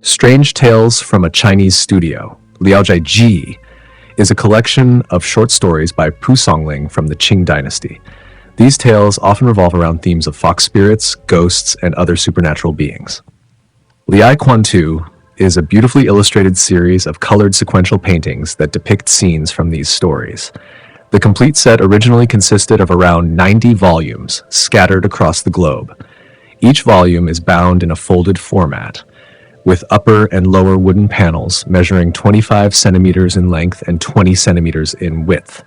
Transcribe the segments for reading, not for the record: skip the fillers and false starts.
Strange Tales from a Chinese Studio, Liaozhai Ji, is a collection of short stories by Pu Songling from the Qing Dynasty. These tales often revolve around themes of fox spirits, ghosts, and other supernatural beings. Liai Quan Tu is a beautifully illustrated series of colored sequential paintings that depict scenes from these stories. The complete set originally consisted of around 90 volumes scattered across the globe. Each volume is bound in a folded format, with upper and lower wooden panels measuring 25 centimeters in length and 20 centimeters in width.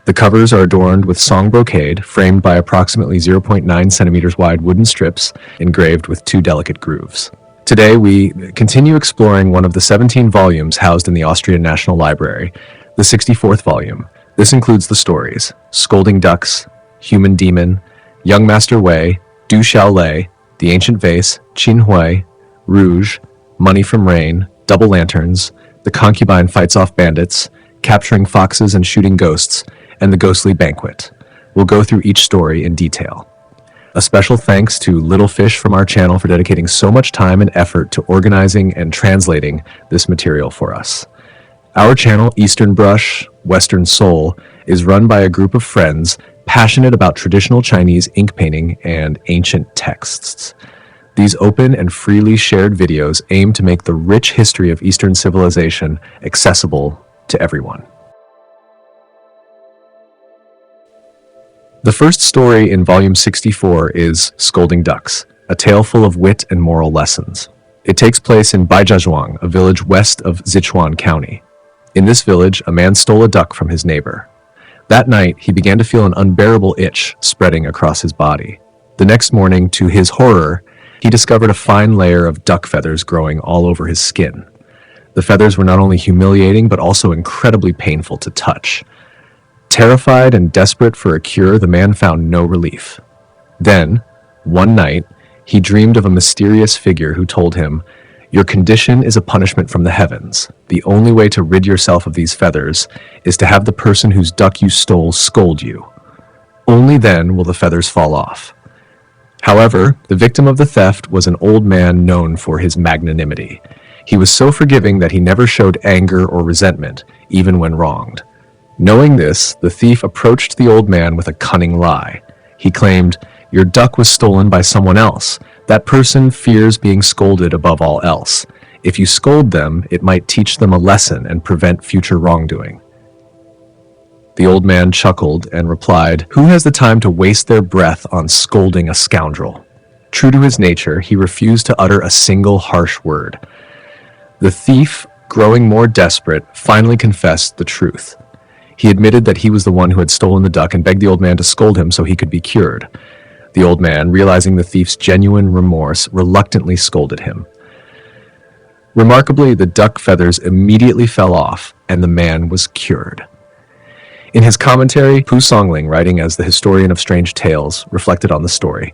The covers are adorned with song brocade, framed by approximately 0.9 centimeters wide wooden strips engraved with 2 delicate grooves. Today, we continue exploring one of the 17 volumes housed in the Austrian National Library, the 64th volume. This includes the stories Scolding Ducks, Human Demon, Young Master Wei, Du Xiaolei, The Ancient Vase, Qin Hui, Rouge, Money from Rain, Double Lanterns, The Concubine Fights Off Bandits, Capturing Foxes and Shooting Ghosts, and The Ghostly Banquet. We'll go through each story in detail. A special thanks to Little Fish from our channel for dedicating so much time and effort to organizing and translating this material for us. Our channel, Eastern Brush, Western Soul, is run by a group of friends passionate about traditional Chinese ink painting and ancient texts. These open and freely shared videos aim to make the rich history of Eastern civilization accessible to everyone. The first story in volume 64 is Scolding Ducks, a tale full of wit and moral lessons. It takes place in Baijiazhuang, a village west of Sichuan County. In this village, a man stole a duck from his neighbor. That night, he began to feel an unbearable itch spreading across his body. The next morning, to his horror, he discovered a fine layer of duck feathers growing all over his skin. The feathers were not only humiliating, but also incredibly painful to touch. Terrified and desperate for a cure, the man found no relief. Then, one night, he dreamed of a mysterious figure who told him, "Your condition is a punishment from the heavens. The only way to rid yourself of these feathers is to have the person whose duck you stole scold you. Only then will the feathers fall off." However, the victim of the theft was an old man known for his magnanimity. He was so forgiving that he never showed anger or resentment, even when wronged. Knowing this, the thief approached the old man with a cunning lie. He claimed, "Your duck was stolen by someone else. That person fears being scolded above all else. If you scold them, it might teach them a lesson and prevent future wrongdoing." The old man chuckled and replied, "Who has the time to waste their breath on scolding a scoundrel?" True to his nature, he refused to utter a single harsh word. The thief, growing more desperate, finally confessed the truth. He admitted that he was the one who had stolen the duck and begged the old man to scold him so he could be cured. The old man, realizing the thief's genuine remorse, reluctantly scolded him. Remarkably, the duck feathers immediately fell off, and the man was cured. In his commentary, Pu Songling, writing as the historian of strange tales, reflected on the story.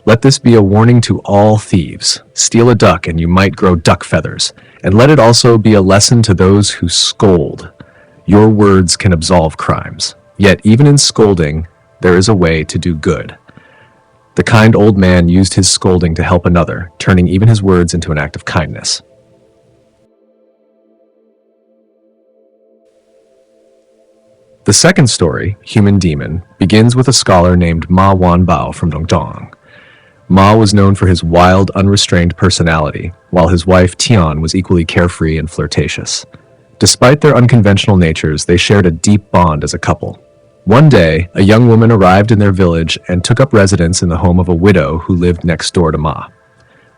"Let this be a warning to all thieves. Steal a duck and you might grow duck feathers. And let it also be a lesson to those who scold. Your words can absolve crimes. Yet even in scolding, there is a way to do good." The kind old man used his scolding to help another, turning even his words into an act of kindness. The second story, Human Demon, begins with a scholar named Ma Wanbao from Dongzhong. Ma was known for his wild, unrestrained personality, while his wife Tian was equally carefree and flirtatious. Despite their unconventional natures, they shared a deep bond as a couple. One day, a young woman arrived in their village and took up residence in the home of a widow who lived next door to Ma.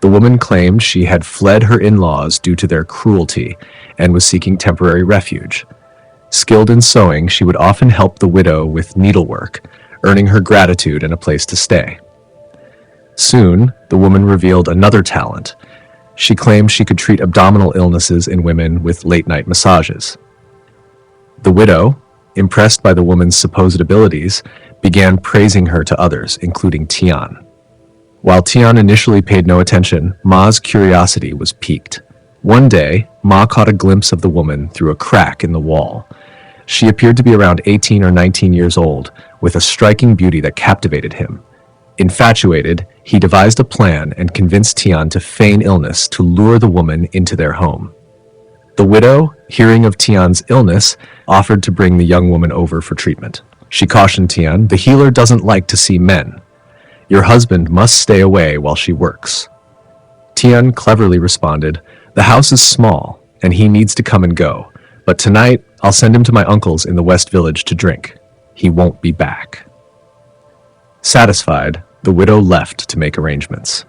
The woman claimed she had fled her in-laws due to their cruelty and was seeking temporary refuge. Skilled in sewing, she would often help the widow with needlework, earning her gratitude and a place to stay. Soon, the woman revealed another talent. She claimed she could treat abdominal illnesses in women with late-night massages. The widow, impressed by the woman's supposed abilities, began praising her to others, including Tian. While Tian initially paid no attention, Ma's curiosity was piqued. One day, Ma caught a glimpse of the woman through a crack in the wall. She appeared to be around 18 or 19 years old, with a striking beauty that captivated him. Infatuated, he devised a plan and convinced Tian to feign illness to lure the woman into their home. The widow, hearing of Tian's illness, offered to bring the young woman over for treatment. She cautioned Tian, "The healer doesn't like to see men. Your husband must stay away while she works." Tian cleverly responded, "The house is small, and he needs to come and go, but tonight I'll send him to my uncle's in the West Village to drink. He won't be back." Satisfied, the widow left to make arrangements.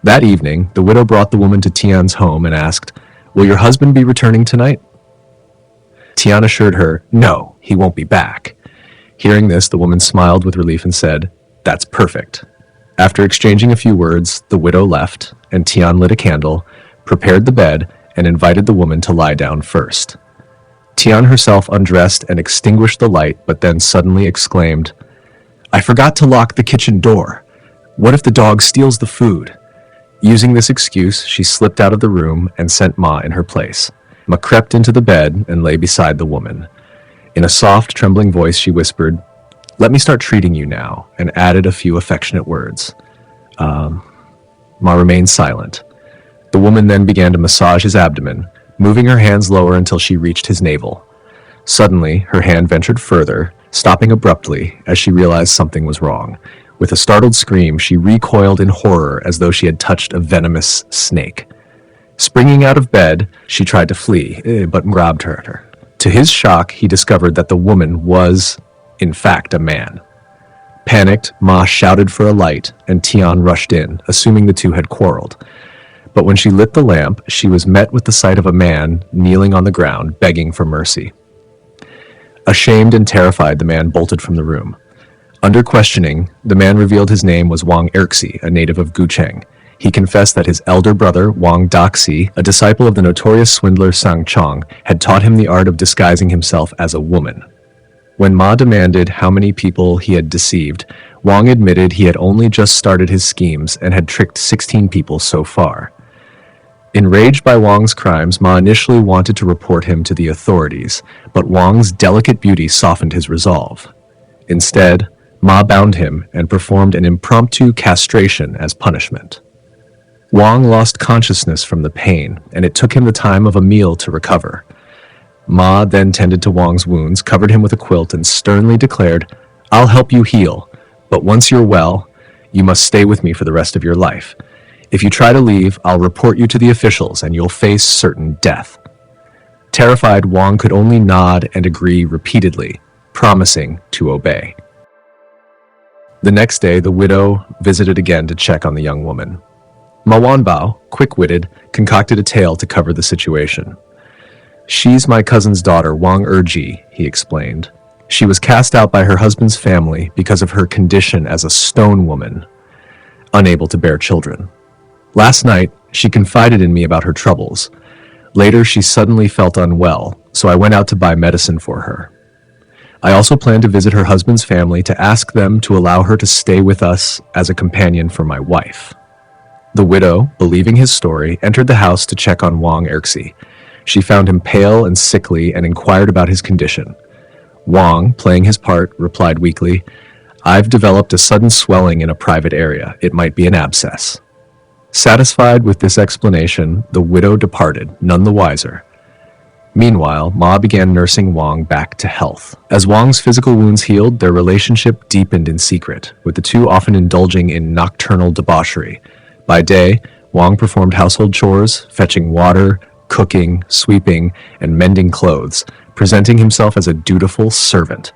That evening, the widow brought the woman to Tian's home and asked, "Will your husband be returning tonight?" Tian assured her, "No, he won't be back." Hearing this, the woman smiled with relief and said, "That's perfect." After exchanging a few words, the widow left, and Tian lit a candle, prepared the bed, and invited the woman to lie down first. Tian herself undressed and extinguished the light, but then suddenly exclaimed, "I forgot to lock the kitchen door. What if the dog steals the food?" Using this excuse, she slipped out of the room and sent Ma in her place. Ma crept into the bed and lay beside the woman. In a soft, trembling voice, she whispered, "Let me start treating you now," and added a few affectionate words. Ma remained silent. The woman then began to massage his abdomen, moving her hands lower until she reached his navel. Suddenly, her hand ventured further, stopping abruptly as she realized something was wrong. With a startled scream, she recoiled in horror as though she had touched a venomous snake. Springing out of bed, she tried to flee, but grabbed her. To his shock, he discovered that the woman was, in fact, a man. Panicked, Ma shouted for a light, and Tian rushed in, assuming the two had quarreled. But when she lit the lamp, she was met with the sight of a man kneeling on the ground, begging for mercy. Ashamed and terrified, the man bolted from the room. Under questioning, the man revealed his name was Wang Erxi, a native of Gucheng. He confessed that his elder brother, Wang Daxi, a disciple of the notorious swindler Sang Chong, had taught him the art of disguising himself as a woman. When Ma demanded how many people he had deceived, Wang admitted he had only just started his schemes and had tricked 16 people so far. Enraged by Wang's crimes, Ma initially wanted to report him to the authorities, but Wang's delicate beauty softened his resolve. Instead, Ma bound him and performed an impromptu castration as punishment. Wang lost consciousness from the pain, and it took him the time of a meal to recover. Ma then tended to Wang's wounds, covered him with a quilt, and sternly declared, "I'll help you heal, but once you're well, you must stay with me for the rest of your life. If you try to leave, I'll report you to the officials and you'll face certain death." Terrified, Wang could only nod and agree repeatedly, promising to obey. The next day, the widow visited again to check on the young woman. Ma Wanbao, quick-witted, concocted a tale to cover the situation. "She's my cousin's daughter, Wang Erji," he explained. "She was cast out by her husband's family because of her condition as a stone woman, unable to bear children. Last night, she confided in me about her troubles. Later, she suddenly felt unwell, so I went out to buy medicine for her. I also plan to visit her husband's family to ask them to allow her to stay with us as a companion for my wife." The widow, believing his story, entered the house to check on Wang Erxi. She found him pale and sickly and inquired about his condition. Wang, playing his part, replied weakly, "I've developed a sudden swelling in a private area. It might be an abscess." Satisfied with this explanation, the widow departed, none the wiser. Meanwhile, Ma began nursing Wang back to health. As Wang's physical wounds healed, their relationship deepened in secret, with the two often indulging in nocturnal debauchery. By day, Wang performed household chores, fetching water, cooking, sweeping, and mending clothes, presenting himself as a dutiful servant.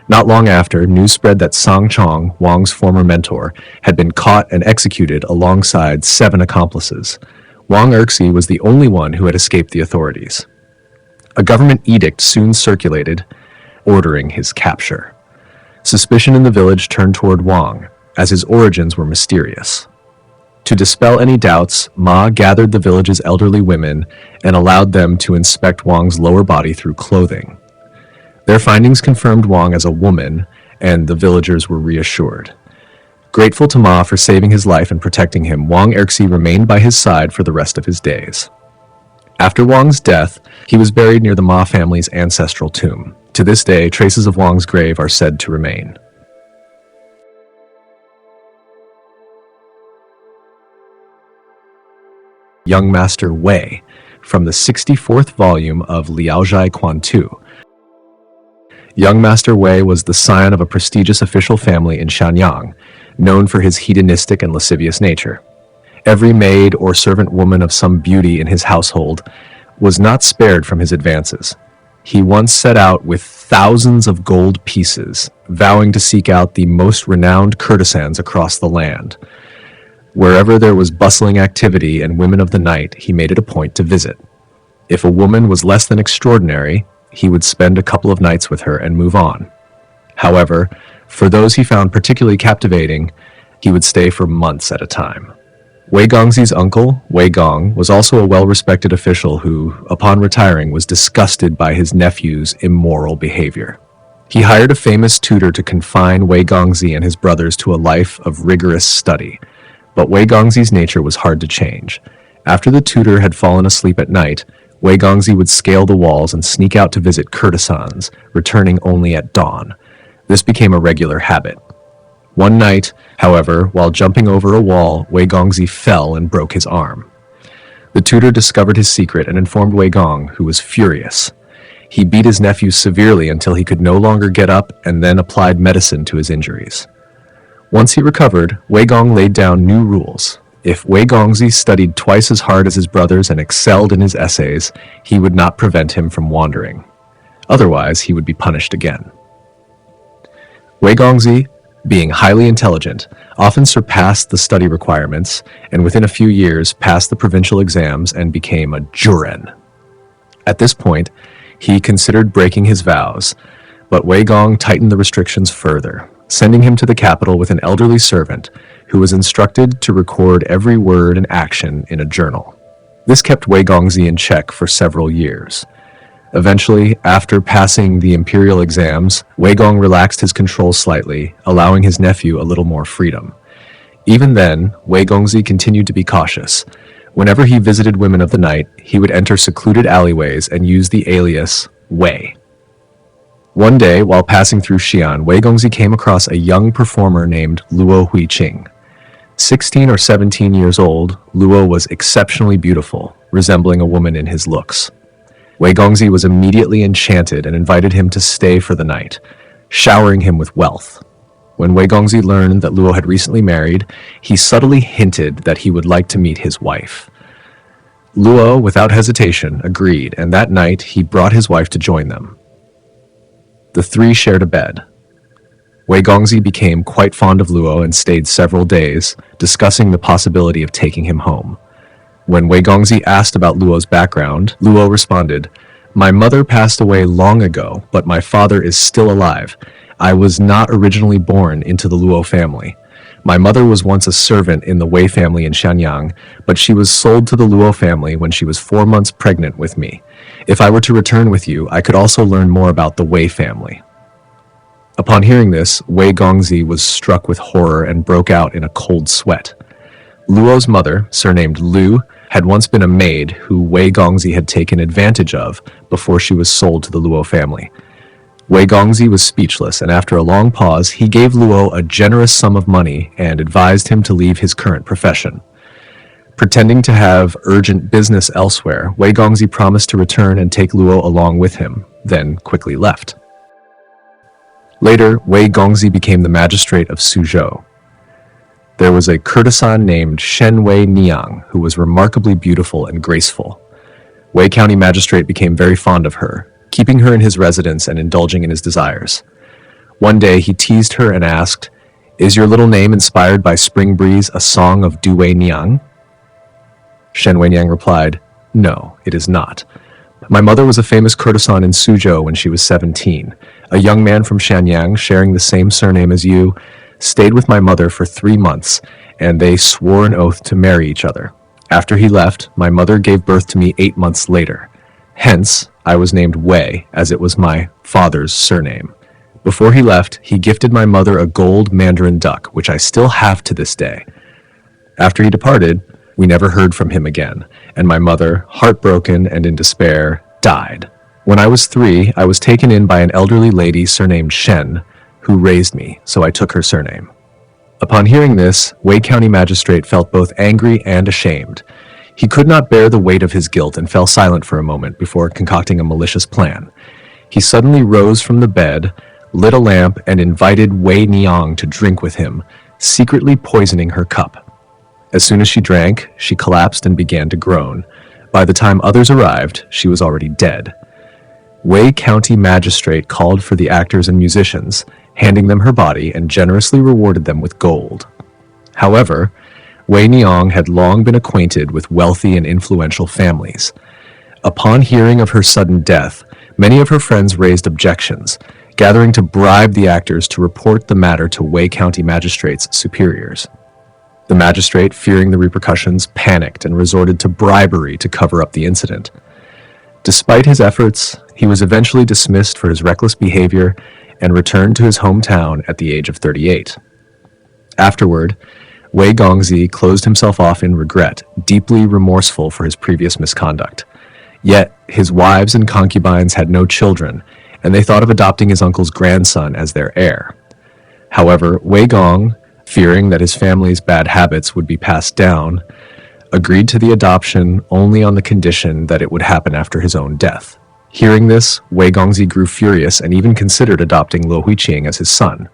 Not long after, news spread that Sang Chong, Wang's former mentor, had been caught and executed alongside 7 accomplices. Wang Erxi was the only one who had escaped the authorities. A government edict soon circulated, ordering his capture. Suspicion in the village turned toward Wang, as his origins were mysterious. To dispel any doubts, Ma gathered the village's elderly women and allowed them to inspect Wang's lower body through clothing. Their findings confirmed Wang as a woman, and the villagers were reassured. Grateful to Ma for saving his life and protecting him, Wang Erxi remained by his side for the rest of his days. After Wang's death, he was buried near the Ma family's ancestral tomb. To this day, traces of Wang's grave are said to remain. young Master Wei from the 64th volume of Liaozhai Quan Tu. Young Master Wei was the scion of a prestigious official family in Shanyang, known for his hedonistic and lascivious nature. Every maid or servant woman of some beauty in his household was not spared from his advances. He once set out with thousands of gold pieces, vowing to seek out the most renowned courtesans across the land. Wherever there was bustling activity and women of the night, he made it a point to visit. If a woman was less than extraordinary, he would spend a couple of nights with her and move on. However, for those he found particularly captivating, he would stay for months at a time. Wei Gongxi's uncle, Wei Gong, was also a well-respected official who, upon retiring, was disgusted by his nephew's immoral behavior. He hired a famous tutor to confine Wei Gongxi and his brothers to a life of rigorous study, but Wei Gongxi's nature was hard to change. After the tutor had fallen asleep at night, Wei Gongxi would scale the walls and sneak out to visit courtesans, returning only at dawn. This became a regular habit. One night, however, while jumping over a wall, Wei Gongxi fell and broke his arm. The tutor discovered his secret and informed Wei Gong, who was furious. He beat his nephew severely until he could no longer get up and then applied medicine to his injuries. Once he recovered, Wei Gong laid down new rules. If Wei Gongxi studied twice as hard as his brothers and excelled in his essays, he would not prevent him from wandering. Otherwise, he would be punished again. Wei Gongxi, being highly intelligent, often surpassed the study requirements, and within a few years passed the provincial exams and became a juren. At this point, he considered breaking his vows, but Wei Gong tightened the restrictions further, sending him to the capital with an elderly servant who was instructed to record every word and action in a journal. This kept Wei Gongxi in check for several years. Eventually, after passing the imperial exams, Wei Gong relaxed his control slightly, allowing his nephew a little more freedom. Even then, Wei Gongxi continued to be cautious. Whenever he visited women of the night, he would enter secluded alleyways and use the alias Wei. One day, while passing through Xi'an, Wei Gongxi came across a young performer named Luo Huiqing. 16 or 17 years old, Luo was exceptionally beautiful, resembling a woman in his looks. Wei Gongxi was immediately enchanted and invited him to stay for the night, showering him with wealth. When Wei Gongxi learned that Luo had recently married, he subtly hinted that he would like to meet his wife. Luo, without hesitation, agreed, and that night he brought his wife to join them. The three shared a bed. Wei Gongxi became quite fond of Luo and stayed several days, discussing the possibility of taking him home. When Wei Gongxi asked about Luo's background, Luo responded, "My mother passed away long ago, but my father is still alive. I was not originally born into the Luo family. My mother was once a servant in the Wei family in Shanyang, but she was sold to the Luo family when she was 4 months pregnant with me. If I were to return with you, I could also learn more about the Wei family." Upon hearing this, Wei Gongxi was struck with horror and broke out in a cold sweat. Luo's mother, surnamed Lu, had once been a maid who Wei Gongxi had taken advantage of before she was sold to the Luo family. Wei Gongxi was speechless, and after a long pause, he gave Luo a generous sum of money and advised him to leave his current profession. Pretending to have urgent business elsewhere, Wei Gongxi promised to return and take Luo along with him, then quickly left. Later, Wei Gongxi became the magistrate of Suzhou. There was a courtesan named Shen Wei Niang who was remarkably beautiful and graceful. Wei County Magistrate became very fond of her, keeping her in his residence and indulging in his desires. One day he teased her and asked, "Is your little name inspired by Spring Breeze, a song of Du Wei Niang?" Shen Wei Niang replied, "No, it is not. My mother was a famous courtesan in Suzhou when she was 17. A young man from Shanyang, sharing the same surname as you, stayed with my mother for 3 months, and they swore an oath to marry each other. After he left, my mother gave birth to me 8 months later. Hence, I was named Wei, as it was my father's surname. Before he left, he gifted my mother a gold mandarin duck, which I still have to this day. After he departed, we never heard from him again, and my mother, heartbroken and in despair, died. When I was 3, I was taken in by an elderly lady surnamed Shen, who raised me, so I took her surname." Upon hearing this, Wei County Magistrate felt both angry and ashamed. He could not bear the weight of his guilt and fell silent for a moment before concocting a malicious plan. He suddenly rose from the bed, lit a lamp, and invited Wei Niang to drink with him, secretly poisoning her cup. As soon as she drank, she collapsed and began to groan. By the time others arrived, she was already dead. Wei County Magistrate called for the actors and musicians, handing them her body and generously rewarded them with gold. However, Wei Niang had long been acquainted with wealthy and influential families. Upon hearing of her sudden death, many of her friends raised objections, gathering to bribe the actors to report the matter to Wei County Magistrate's superiors. The magistrate, fearing the repercussions, panicked and resorted to bribery to cover up the incident. Despite his efforts, he was eventually dismissed for his reckless behavior and returned to his hometown at the age of 38. Afterward, Wei Gongzi closed himself off in regret, deeply remorseful for his previous misconduct. Yet, his wives and concubines had no children, and they thought of adopting his uncle's grandson as their heir. However, Wei Gong, fearing that his family's bad habits would be passed down, agreed to the adoption only on the condition that it would happen after his own death. Hearing this, Wei Gongzi grew furious and even considered adopting Luo Huiqing as his son.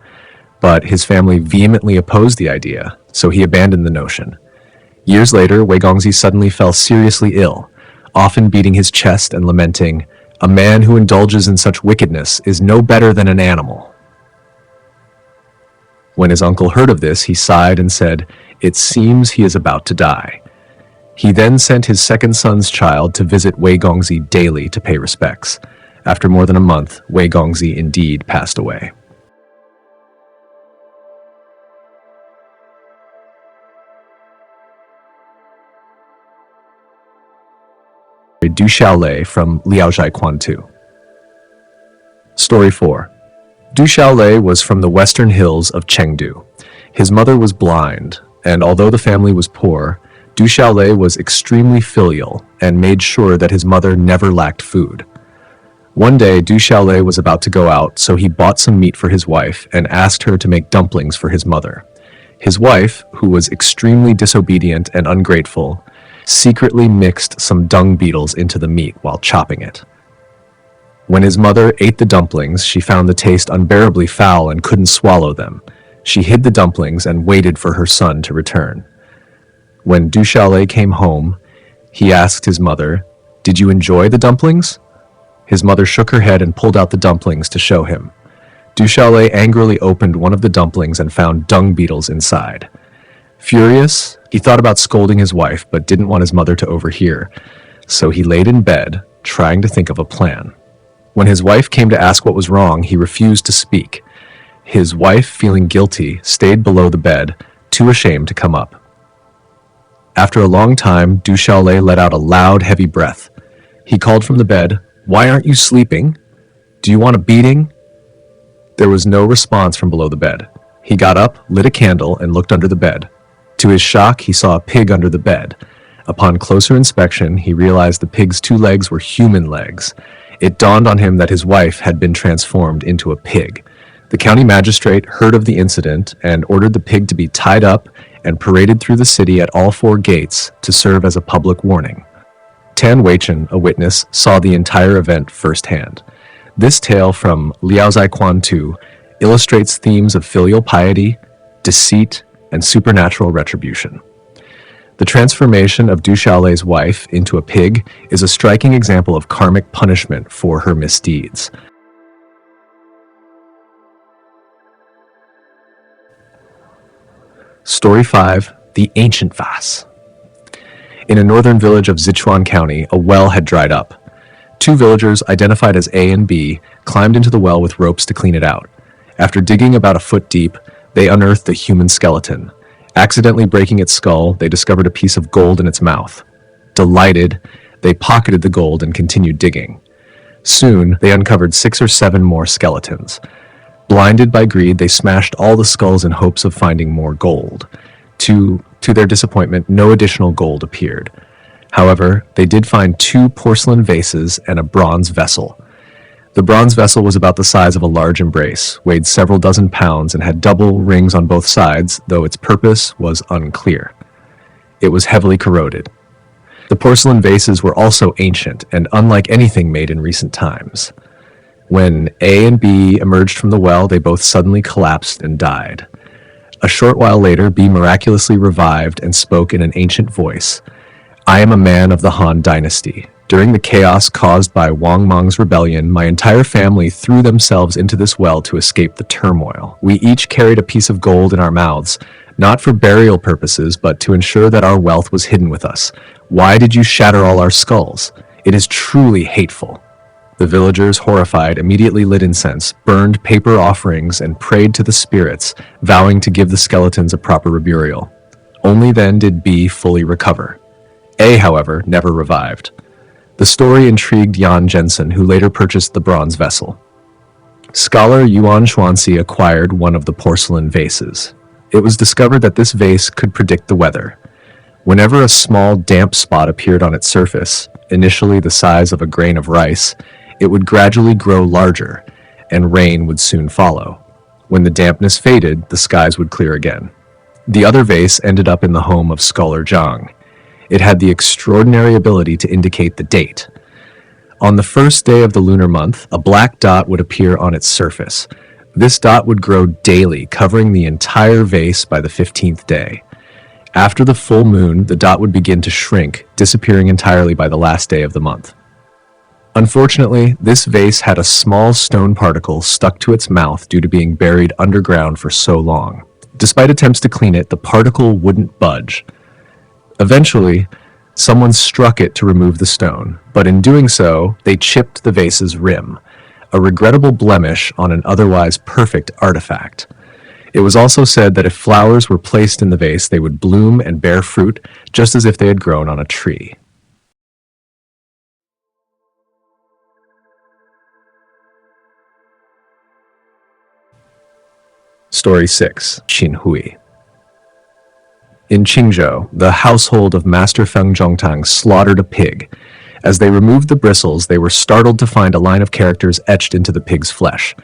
But his family vehemently opposed the idea, so he abandoned the notion. Years later, Wei Gongzi suddenly fell seriously ill, often beating his chest and lamenting, "A man who indulges in such wickedness is no better than an animal." When his uncle heard of this, he sighed and said, "It seems he is about to die." He then sent his second son's child to visit Wei Gongzi daily to pay respects. After more than a month, Wei Gongzi indeed passed away. Du Xiaolei from Liaozhai Quantu. Story 4. Du Xiaolei was from the western hills of Chengdu. His mother was blind, and although the family was poor, Du Xiaolei was extremely filial and made sure that his mother never lacked food. One day, Du Xiaolei was about to go out, so he bought some meat for his wife and asked her to make dumplings for his mother. His wife, who was extremely disobedient and ungrateful, secretly mixed some dung beetles into the meat while chopping it. When his mother ate the dumplings, she found the taste unbearably foul and couldn't swallow them. She hid the dumplings and waited for her son to return. When Du Xiaolei came home, he asked his mother, "Did you enjoy the dumplings?" His mother shook her head and pulled out the dumplings to show him. Du Xiaolei angrily opened one of the dumplings and found dung beetles inside. Furious, he thought about scolding his wife but didn't want his mother to overhear, so he laid in bed, trying to think of a plan. When his wife came to ask what was wrong, he refused to speak. His wife, feeling guilty, stayed below the bed, too ashamed to come up. After a long time, Du Xiaolei let out a loud, heavy breath. He called from the bed, "Why aren't you sleeping? Do you want a beating?" There was no response from below the bed. He got up, lit a candle, and looked under the bed. To his shock, he saw a pig under the bed. Upon closer inspection, he realized the pig's 2 legs were human legs. It dawned on him that his wife had been transformed into a pig. The county magistrate heard of the incident and ordered the pig to be tied up and paraded through the city at all 4 gates to serve as a public warning. Tan Weichen, a witness, saw the entire event firsthand. This tale from Liaozhai Quantu illustrates themes of filial piety, deceit, and supernatural retribution. The transformation of Du Xiaolei's wife into a pig is a striking example of karmic punishment for her misdeeds. Story 5. The Ancient Vase. In a northern village of Sichuan County, a well had dried up. 2 villagers, identified as A and B, climbed into the well with ropes to clean it out. After digging about a foot deep, they unearthed a human skeleton. Accidentally breaking its skull, they discovered a piece of gold in its mouth. Delighted, they pocketed the gold and continued digging. Soon, they uncovered 6 or 7 more skeletons. Blinded by greed, they smashed all the skulls in hopes of finding more gold. To their disappointment, no additional gold appeared. However, they did find 2 porcelain vases and a bronze vessel. The bronze vessel was about the size of a large embrace, weighed several dozen pounds, and had double rings on both sides, though its purpose was unclear. It was heavily corroded. The porcelain vases were also ancient and unlike anything made in recent times. When A and B emerged from the well, they both suddenly collapsed and died. A short while later, B miraculously revived and spoke in an ancient voice. I am a man of the Han Dynasty. During the chaos caused by Wang Mang's rebellion, my entire family threw themselves into this well to escape the turmoil. We each carried a piece of gold in our mouths, not for burial purposes, but to ensure that our wealth was hidden with us. Why did you shatter all our skulls? It is truly hateful. The villagers, horrified, immediately lit incense, burned paper offerings, and prayed to the spirits, vowing to give the skeletons a proper burial. Only then did B fully recover. A, however, never revived. The story intrigued Yan Jensen, who later purchased the bronze vessel. Scholar Yuan Xuanxi acquired one of the porcelain vases. It was discovered that this vase could predict the weather. Whenever a small damp spot appeared on its surface, initially the size of a grain of rice, it would gradually grow larger, and rain would soon follow. When the dampness faded, the skies would clear again. The other vase ended up in the home of Scholar Zhang. It had the extraordinary ability to indicate the date. On the first day of the lunar month, a black dot would appear on its surface. This dot would grow daily, covering the entire vase by the 15th day. After the full moon, the dot would begin to shrink, disappearing entirely by the last day of the month. Unfortunately, this vase had a small stone particle stuck to its mouth due to being buried underground for so long. Despite attempts to clean it, the particle wouldn't budge. Eventually, someone struck it to remove the stone, but in doing so, they chipped the vase's rim, a regrettable blemish on an otherwise perfect artifact. It was also said that if flowers were placed in the vase, they would bloom and bear fruit, just as if they had grown on a tree. Story 6. Qin Hui. In Qingzhou, the household of Master Feng Zhongtang slaughtered a pig. As they removed the bristles, they were startled to find a line of characters etched into the pig's flesh,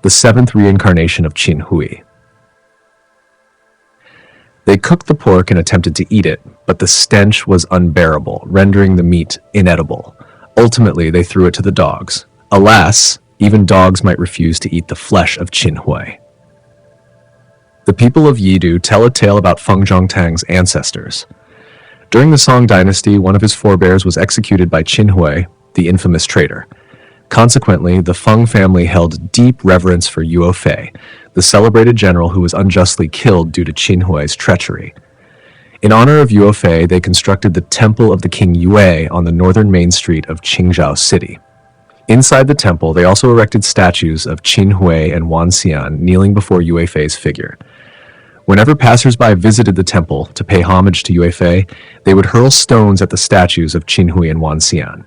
the seventh reincarnation of Qin Hui. They cooked the pork and attempted to eat it, but the stench was unbearable, rendering the meat inedible. Ultimately, they threw it to the dogs. Alas, even dogs might refuse to eat the flesh of Qin Hui. The people of Yidu tell a tale about Feng Zhongtang's ancestors. During the Song Dynasty, one of his forebears was executed by Qin Hui, the infamous traitor. Consequently, the Feng family held deep reverence for Yuo Fei, the celebrated general who was unjustly killed due to Qin Hui's treachery. In honor of Yuo Fei, they constructed the Temple of the King Yue on the northern main street of Qingzhou City. Inside the temple, they also erected statues of Qin Hui and Wan Xian kneeling before Yue Fei's figure. Whenever passersby visited the temple to pay homage to Yue Fei, they would hurl stones at the statues of Qin Hui and Wan Xian.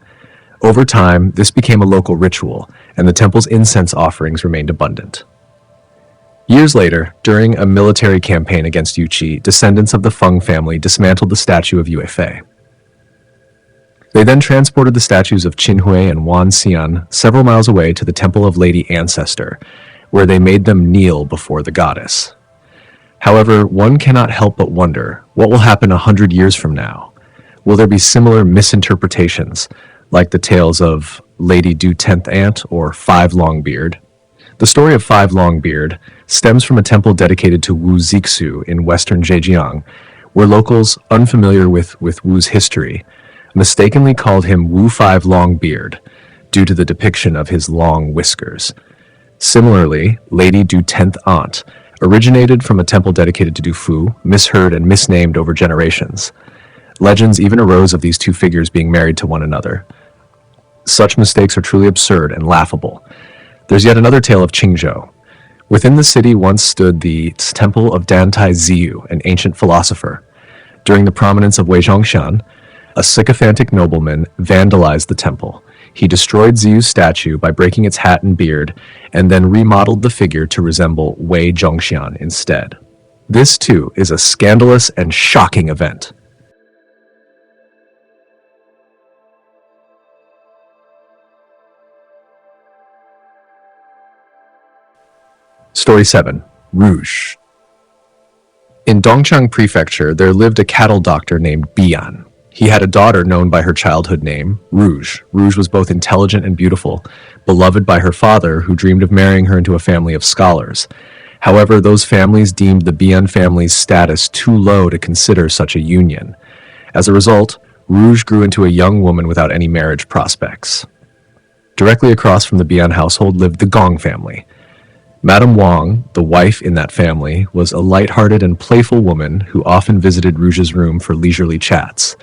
Over time, this became a local ritual, and the temple's incense offerings remained abundant. Years later, during a military campaign against Yuqi, descendants of the Feng family dismantled the statue of Yue Fei. They then transported the statues of Qin Hui and Wan Xian several miles away to the Temple of Lady Ancestor, where they made them kneel before the goddess. However, one cannot help but wonder, what will happen 100 years from now? Will there be similar misinterpretations, like the tales of Lady Du Tenth Aunt or Five Longbeard? The story of Five Longbeard stems from a temple dedicated to Wu Zixu in western Zhejiang, where locals unfamiliar with Wu's history mistakenly called him Wu Five Longbeard due to the depiction of his long whiskers. Similarly, Lady Du Tenth Aunt originated from a temple dedicated to Du Fu, misheard and misnamed over generations. Legends even arose of these two figures being married to one another. Such mistakes are truly absurd and laughable. There's yet another tale of Qingzhou. Within the city once stood the temple of Dantai Ziyu, an ancient philosopher. During the prominence of Wei Zhongshan, a sycophantic nobleman vandalized the temple. He destroyed Ziyu's statue by breaking its hat and beard, and then remodeled the figure to resemble Wei Zhongshan instead. This, too, is a scandalous and shocking event. Story 7. Rouge. In Dongchang Prefecture, there lived a cattle doctor named Bian. He had a daughter known by her childhood name, Rouge. Rouge was both intelligent and beautiful, beloved by her father, who dreamed of marrying her into a family of scholars. However, those families deemed the Bian family's status too low to consider such a union. As a result, Rouge grew into a young woman without any marriage prospects. Directly across from the Bian household lived the Gong family. Madame Wang, the wife in that family, was a light-hearted and playful woman who often visited Rouge's room for leisurely chats.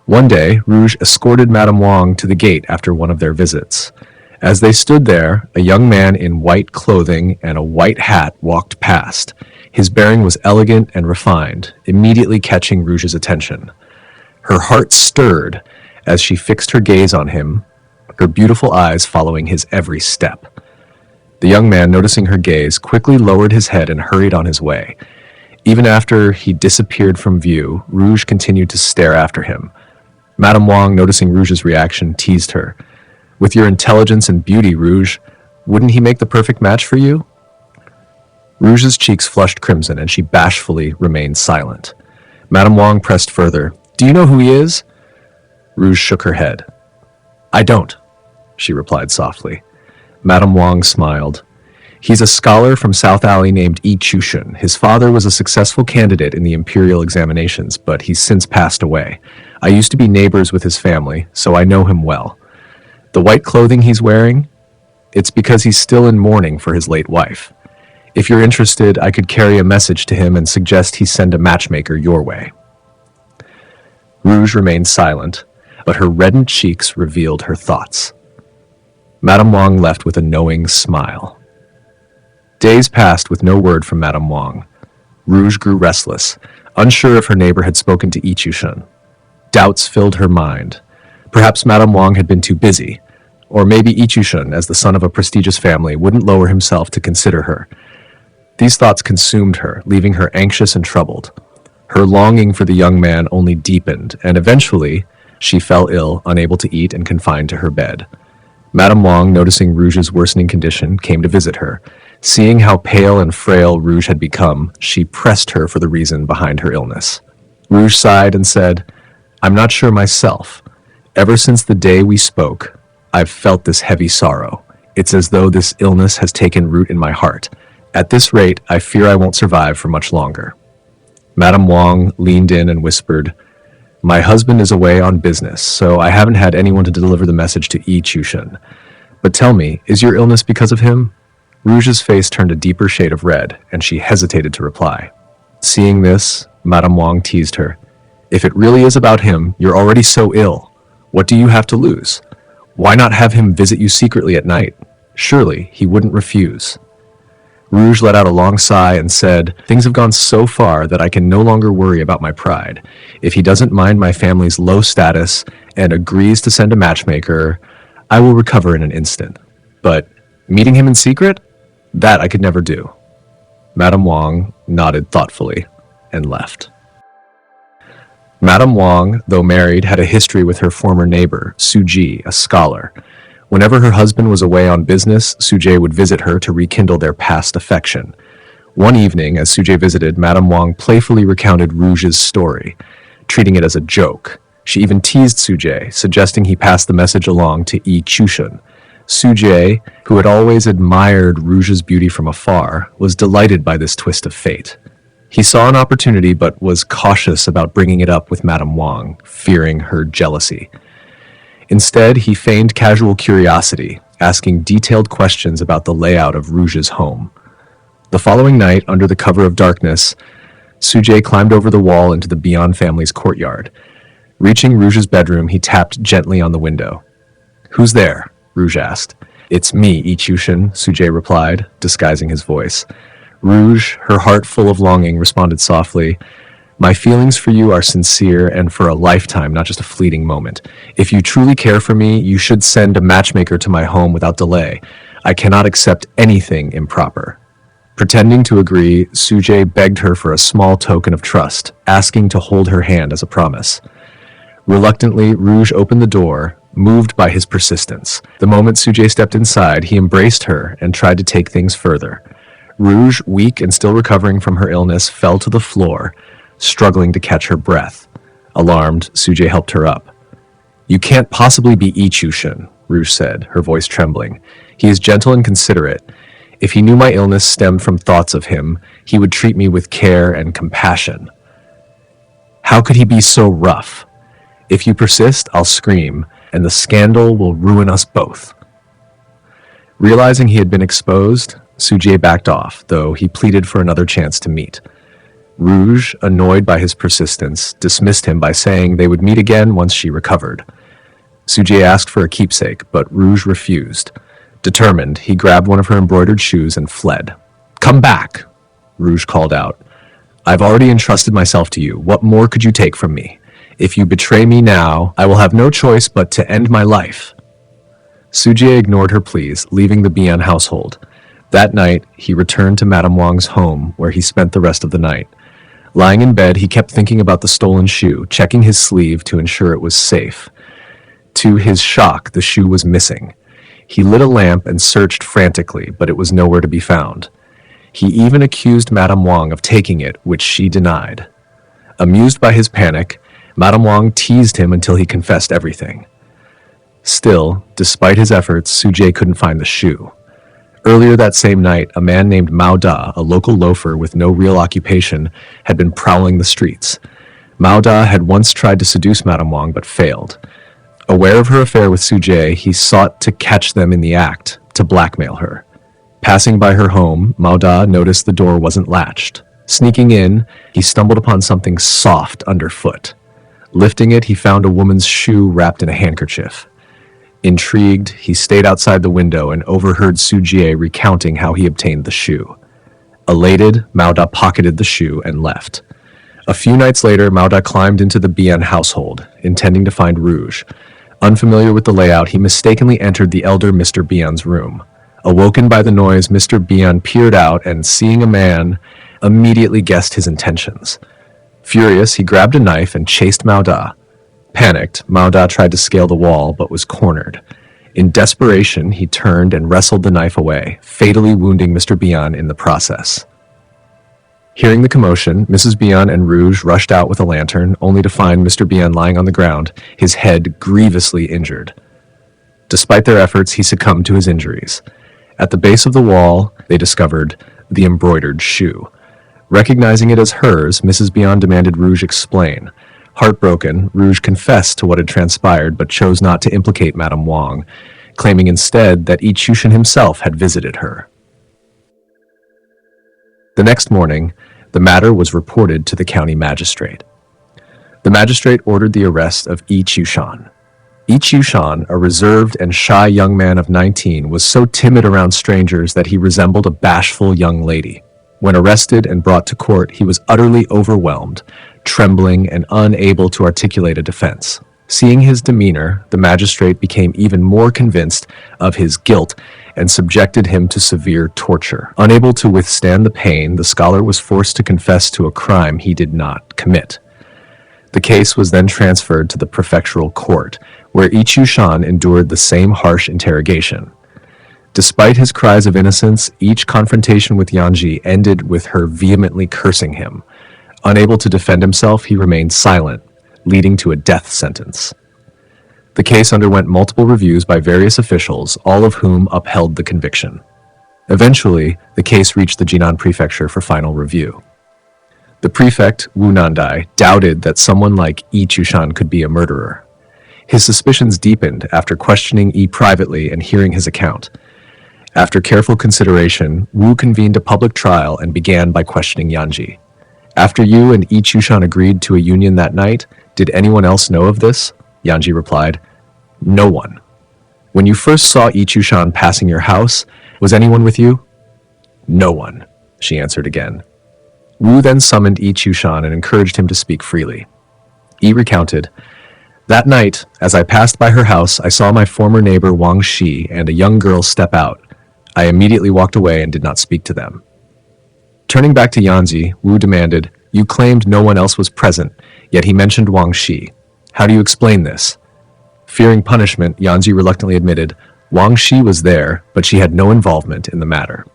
One day, Rouge escorted Madame Wang to the gate after one of their visits. As they stood there, a young man in white clothing and a white hat walked past. His bearing was elegant and refined, immediately catching Rouge's attention. Her heart stirred as she fixed her gaze on him, her beautiful eyes following his every step. The young man, noticing her gaze, quickly lowered his head and hurried on his way. Even after he disappeared from view, Rouge continued to stare after him. Madame Wang, noticing Rouge's reaction, teased her. "With your intelligence and beauty, Rouge, wouldn't he make the perfect match for you?" Rouge's cheeks flushed crimson, and she bashfully remained silent. Madame Wang pressed further. "Do you know who he is?" Rouge shook her head. "I don't," she replied softly. Madame Wang smiled. "He's a scholar from South Alley named Yi Chushen. His father was a successful candidate in the imperial examinations, but he's since passed away. I used to be neighbors with his family, so I know him well. The white clothing he's wearing? It's because he's still in mourning for his late wife. If you're interested, I could carry a message to him and suggest he send a matchmaker your way." Rouge remained silent, but her reddened cheeks revealed her thoughts. Madame Wang left with a knowing smile. Days passed with no word from Madame Wang. Rouge grew restless, unsure if her neighbor had spoken to Yi Chushen. Doubts filled her mind. Perhaps Madame Wang had been too busy, or maybe Yi Chushen, as the son of a prestigious family, wouldn't lower himself to consider her. These thoughts consumed her, leaving her anxious and troubled. Her longing for the young man only deepened, and eventually she fell ill, unable to eat and confined to her bed. Madame Wang, noticing Rouge's worsening condition, came to visit her. Seeing how pale and frail Rouge had become, she pressed her for the reason behind her illness. Rouge sighed and said, "I'm not sure myself. Ever since the day we spoke, I've felt this heavy sorrow. It's as though this illness has taken root in my heart. At this rate, I fear I won't survive for much longer." Madame Wang leaned in and whispered, "My husband is away on business, so I haven't had anyone to deliver the message to Yi Chushen. But tell me, is your illness because of him?" Rouge's face turned a deeper shade of red, and she hesitated to reply. Seeing this, Madame Wang teased her. "If it really is about him, you're already so ill. What do you have to lose? Why not have him visit you secretly at night? Surely he wouldn't refuse." Rouge let out a long sigh and said, "Things have gone so far that I can no longer worry about my pride. If he doesn't mind my family's low status and agrees to send a matchmaker, I will recover in an instant. But meeting him in secret? That I could never do." Madame Wang nodded thoughtfully and left. Madame Wang, though married, had a history with her former neighbor, Suji, a scholar. Whenever her husband was away on business, Sujay would visit her to rekindle their past affection. One evening, as Sujay visited, Madame Wang playfully recounted Rouge's story, treating it as a joke. She even teased Sujay, suggesting he pass the message along to Yi Chushen. Sujay, who had always admired Rouge's beauty from afar, was delighted by this twist of fate. He saw an opportunity but was cautious about bringing it up with Madame Wang, fearing her jealousy. Instead, he feigned casual curiosity, asking detailed questions about the layout of Rouge's home. The following night, under the cover of darkness, Sujay climbed over the wall into the Bian family's courtyard. Reaching Rouge's bedroom, he tapped gently on the window. "Who's there?" Rouge asked. "It's me, Yi Chushen," Sujay replied, disguising his voice. Rouge, her heart full of longing, responded softly, "My feelings for you are sincere and for a lifetime, not just a fleeting moment. If you truly care for me, you should send a matchmaker to my home without delay. I cannot accept anything improper." Pretending to agree, Sujay begged her for a small token of trust, asking to hold her hand as a promise. Reluctantly, Rouge opened the door, moved by his persistence. The moment Sujay stepped inside, he embraced her and tried to take things further. Rouge, weak and still recovering from her illness, fell to the floor, struggling to catch her breath. Alarmed, Sujie helped her up. "You can't possibly be Yi Chushan," Rouge said, her voice trembling. "He is gentle and considerate. If he knew my illness stemmed from thoughts of him, he would treat me with care and compassion. How could he be so rough? If you persist, I'll scream, and the scandal will ruin us both." Realizing he had been exposed, Sujie backed off, though he pleaded for another chance to meet. Rouge, annoyed by his persistence, dismissed him by saying they would meet again once she recovered. Sujie asked for a keepsake, but Rouge refused. Determined, he grabbed one of her embroidered shoes and fled. "Come back!" Rouge called out. "I've already entrusted myself to you. What more could you take from me? If you betray me now, I will have no choice but to end my life." Sujie ignored her pleas, leaving the Bian household. That night, he returned to Madame Wang's home, where he spent the rest of the night. Lying in bed, he kept thinking about the stolen shoe, checking his sleeve to ensure it was safe. To his shock, the shoe was missing. He lit a lamp and searched frantically, but it was nowhere to be found. He even accused Madame Wang of taking it, which she denied. Amused by his panic, Madame Wang teased him until he confessed everything. Still, despite his efforts, Sujie couldn't find the shoe. Earlier that same night, a man named Mao Da, a local loafer with no real occupation, had been prowling the streets. Mao Da had once tried to seduce Madame Wang but failed. Aware of her affair with Sujie, he sought to catch them in the act, to blackmail her. Passing by her home, Mao Da noticed the door wasn't latched. Sneaking in, he stumbled upon something soft underfoot. Lifting it, he found a woman's shoe wrapped in a handkerchief. Intrigued, he stayed outside the window and overheard Sujie recounting how he obtained the shoe. Elated, Mao Da pocketed the shoe and left. A few nights later, Mao Da climbed into the Bian household, intending to find Rouge. Unfamiliar with the layout, he mistakenly entered the elder Mr. Bian's room. Awoken by the noise, Mr. Bian peered out and, seeing a man, immediately guessed his intentions. Furious, he grabbed a knife and chased Mao Da. Panicked, Mao Da tried to scale the wall, but was cornered. In desperation, he turned and wrestled the knife away, fatally wounding Mr. Bian in the process. Hearing the commotion, Mrs. Bian and Rouge rushed out with a lantern, only to find Mr. Bian lying on the ground, his head grievously injured. Despite their efforts, he succumbed to his injuries. At the base of the wall, they discovered the embroidered shoe. Recognizing it as hers, Mrs. Bian demanded Rouge explain. Heartbroken, Rouge confessed to what had transpired but chose not to implicate Madame Wang, claiming instead that Yi Chushan himself had visited her. The next morning, the matter was reported to the county magistrate. The magistrate ordered the arrest of Yi Chushan. Yi Chushan, a reserved and shy young man of 19, was so timid around strangers that he resembled a bashful young lady. When arrested and brought to court, he was utterly overwhelmed, trembling and unable to articulate a defense. Seeing his demeanor, the magistrate became even more convinced of his guilt and subjected him to severe torture. Unable to withstand the pain, the scholar was forced to confess to a crime he did not commit. The case was then transferred to the prefectural court, where Yi Chushan endured the same harsh interrogation. Despite his cries of innocence, each confrontation with Yanji ended with her vehemently cursing him. Unable to defend himself, he remained silent, leading to a death sentence. The case underwent multiple reviews by various officials, all of whom upheld the conviction. Eventually, the case reached the Jinan prefecture for final review. The prefect, Wu Nandai, doubted that someone like Yi Chushan could be a murderer. His suspicions deepened after questioning Yi privately and hearing his account. After careful consideration, Wu convened a public trial and began by questioning Yanji. "After you and Yi Chushan agreed to a union that night, did anyone else know of this?" Yanji replied, "No one." "When you first saw Yi Chushan passing your house, was anyone with you?" "No one," she answered again. Wu then summoned Yi Chushan and encouraged him to speak freely. Yi recounted, "That night, as I passed by her house, I saw my former neighbor Wang Shi and a young girl step out. I immediately walked away and did not speak to them." Turning back to Yanji, Wu demanded, "You claimed no one else was present, yet he mentioned Wang Shi. How do you explain this?" Fearing punishment, Yanji reluctantly admitted, Wang Shi was there, but she had no involvement in the matter.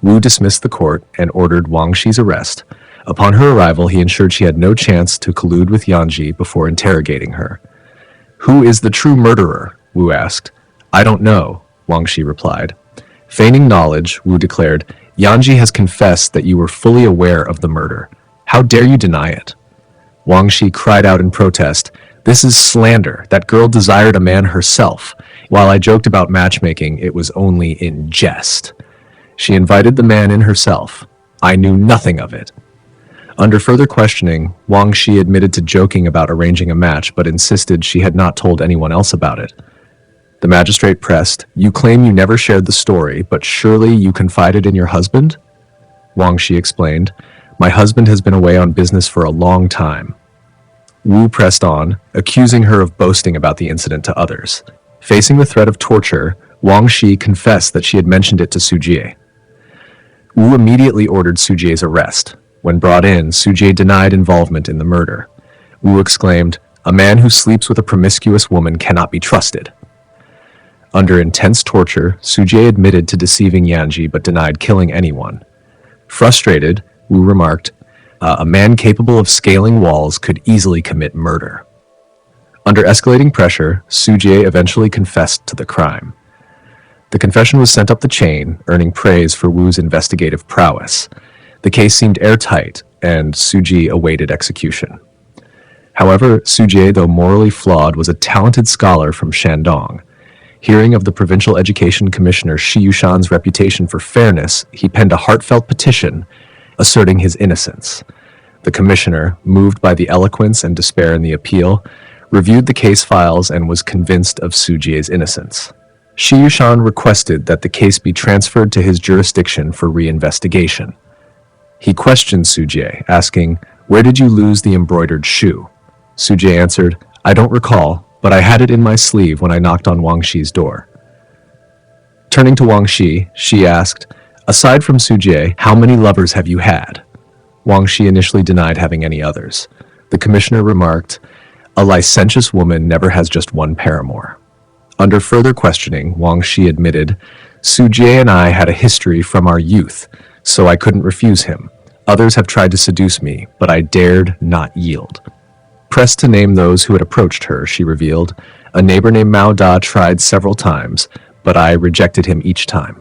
Wu dismissed the court and ordered Wang Shi's arrest, Upon her arrival, he ensured she had no chance to collude with Yanji before interrogating her. "Who is the true murderer?" Wu asked. "I don't know," Wang Shi replied. Feigning knowledge, Wu declared, "Yanji has confessed that you were fully aware of the murder. How dare you deny it?" Wang Shi cried out in protest, "This is slander. That girl desired a man herself. While I joked about matchmaking, it was only in jest. She invited the man in herself. I knew nothing of it." Under further questioning, Wang Shi admitted to joking about arranging a match, but insisted she had not told anyone else about it. The magistrate pressed, "You claim you never shared the story, but surely you confided in your husband?" Wang Shi explained, "My husband has been away on business for a long time." Wu pressed on, accusing her of boasting about the incident to others. Facing the threat of torture, Wang Shi confessed that she had mentioned it to Su Jie. Wu immediately ordered Su Jie's arrest. When brought in, Su Jie denied involvement in the murder. Wu exclaimed, "A man who sleeps with a promiscuous woman cannot be trusted." Under intense torture, Su Jie admitted to deceiving Yanji but denied killing anyone. Frustrated, Wu remarked, "A man capable of scaling walls could easily commit murder." Under escalating pressure, Su Jie eventually confessed to the crime. The confession was sent up the chain, earning praise for Wu's investigative prowess. The case seemed airtight, and Su Jie awaited execution. However, Su Jie, though morally flawed, was a talented scholar from Shandong. Hearing of the provincial education commissioner Shi Yushan's reputation for fairness, he penned a heartfelt petition asserting his innocence. The commissioner, moved by the eloquence and despair in the appeal, reviewed the case files and was convinced of Su Jie's innocence. Shi Yushan requested that the case be transferred to his jurisdiction for reinvestigation. He questioned Su Jie, asking, "Where did you lose the embroidered shoe?" Su Jie answered, "I don't recall, but I had it in my sleeve when I knocked on Wang Shi's door." Turning to Wang Shi, she asked, "Aside from Su Jie, how many lovers have you had?" Wang Shi initially denied having any others. The commissioner remarked, "A licentious woman never has just one paramour." Under further questioning, Wang Shi admitted, "Su Jie and I had a history from our youth, so I couldn't refuse him. Others have tried to seduce me, but I dared not yield." Pressed to name those who had approached her, she revealed, "A neighbor named Mao Da tried several times, but I rejected him each time."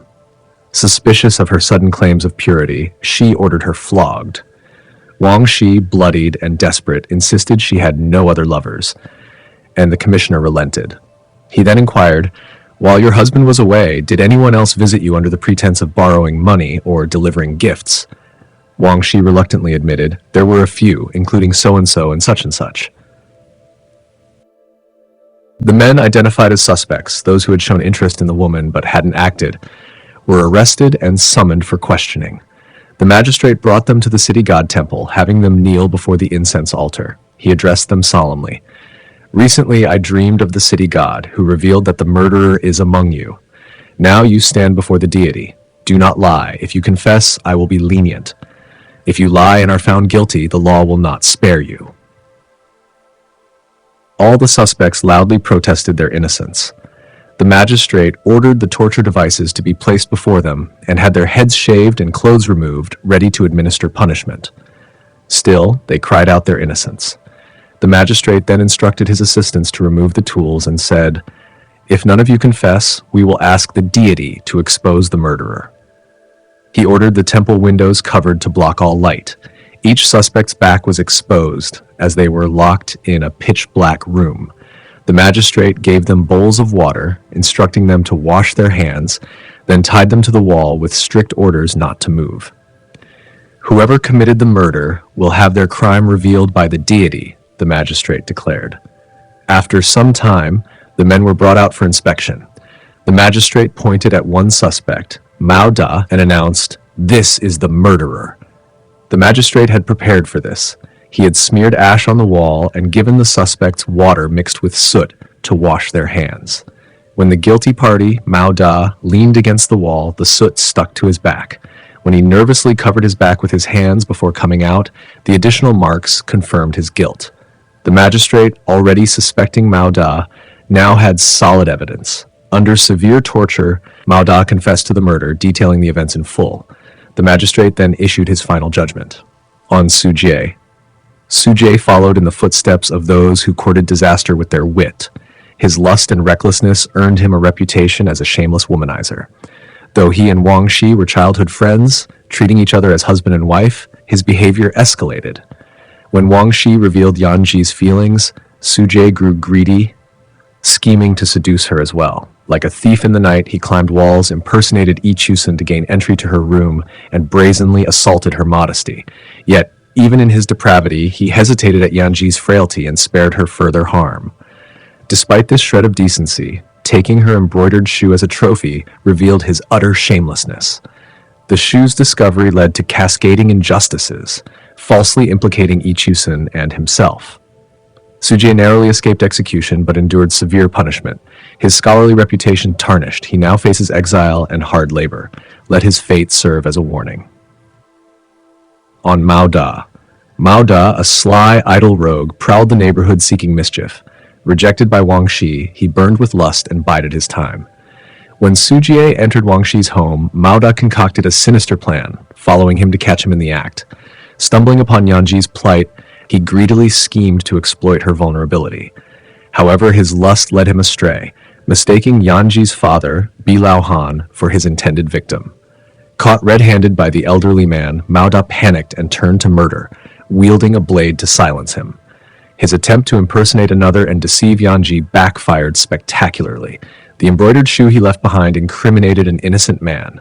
Suspicious of her sudden claims of purity, she ordered her flogged. Wang Shi, bloodied and desperate, insisted she had no other lovers, and the commissioner relented. He then inquired, "While your husband was away, did anyone else visit you under the pretense of borrowing money or delivering gifts?" Wang Shi reluctantly admitted, "There were a few, including so-and-so and such and such." The men identified as suspects, those who had shown interest in the woman but hadn't acted, were arrested and summoned for questioning. The magistrate brought them to the city god temple, having them kneel before the incense altar. He addressed them solemnly. "Recently I dreamed of the city god, who revealed that the murderer is among you. Now you stand before the deity. Do not lie. If you confess, I will be lenient. If you lie and are found guilty, the law will not spare you." All the suspects loudly protested their innocence. The magistrate ordered the torture devices to be placed before them and had their heads shaved and clothes removed, ready to administer punishment. Still, they cried out their innocence. The magistrate then instructed his assistants to remove the tools and said, "If none of you confess, we will ask the deity to expose the murderer." He ordered the temple windows covered to block all light. Each suspect's back was exposed as they were locked in a pitch-black room. The magistrate gave them bowls of water, instructing them to wash their hands, then tied them to the wall with strict orders not to move. "Whoever committed the murder will have their crime revealed by the deity," the magistrate declared. After some time, the men were brought out for inspection. The magistrate pointed at one suspect, Mao Da, and announced, "This is the murderer." The magistrate had prepared for this. He had smeared ash on the wall and given the suspects water mixed with soot to wash their hands. When the guilty party, Mao Da, leaned against the wall, the soot stuck to his back. When he nervously covered his back with his hands before coming out, the additional marks confirmed his guilt. The magistrate, already suspecting Mao Da, now had solid evidence. Under severe torture, Mao Da confessed to the murder, detailing the events in full. The magistrate then issued his final judgment. on Su Jie. Su Jie followed in the footsteps of those who courted disaster with their wit. His lust and recklessness earned him a reputation as a shameless womanizer. Though he and Wang Shi were childhood friends, treating each other as husband and wife, his behavior escalated. When Wang Shi revealed Yan Ji's feelings, Su Jie grew greedy, scheming to seduce her as well. Like a thief in the night, he climbed walls, impersonated Yi Chusen to gain entry to her room, and brazenly assaulted her modesty. Yet, even in his depravity, he hesitated at Yan Ji's frailty and spared her further harm. Despite this shred of decency, taking her embroidered shoe as a trophy revealed his utter shamelessness. The shoe's discovery led to cascading injustices, falsely implicating Yi Chusen and himself. Su Jie narrowly escaped execution but endured severe punishment. His scholarly reputation tarnished, he now faces exile and hard labor. Let his fate serve as a warning. On Mao Da. Mao Da, a sly, idle rogue, prowled the neighborhood seeking mischief. Rejected by Wang Shi, he burned with lust and bided his time. When Su Jie entered Wang Shi's home, Mao Da concocted a sinister plan, following him to catch him in the act. Stumbling upon Yan Ji's plight, he greedily schemed to exploit her vulnerability. However, his lust led him astray, mistaking Yan Ji's father, Bilao Han, for his intended victim. Caught red-handed by the elderly man, Mao Da panicked and turned to murder, wielding a blade to silence him. His attempt to impersonate another and deceive Yan Ji backfired spectacularly. The embroidered shoe he left behind incriminated an innocent man.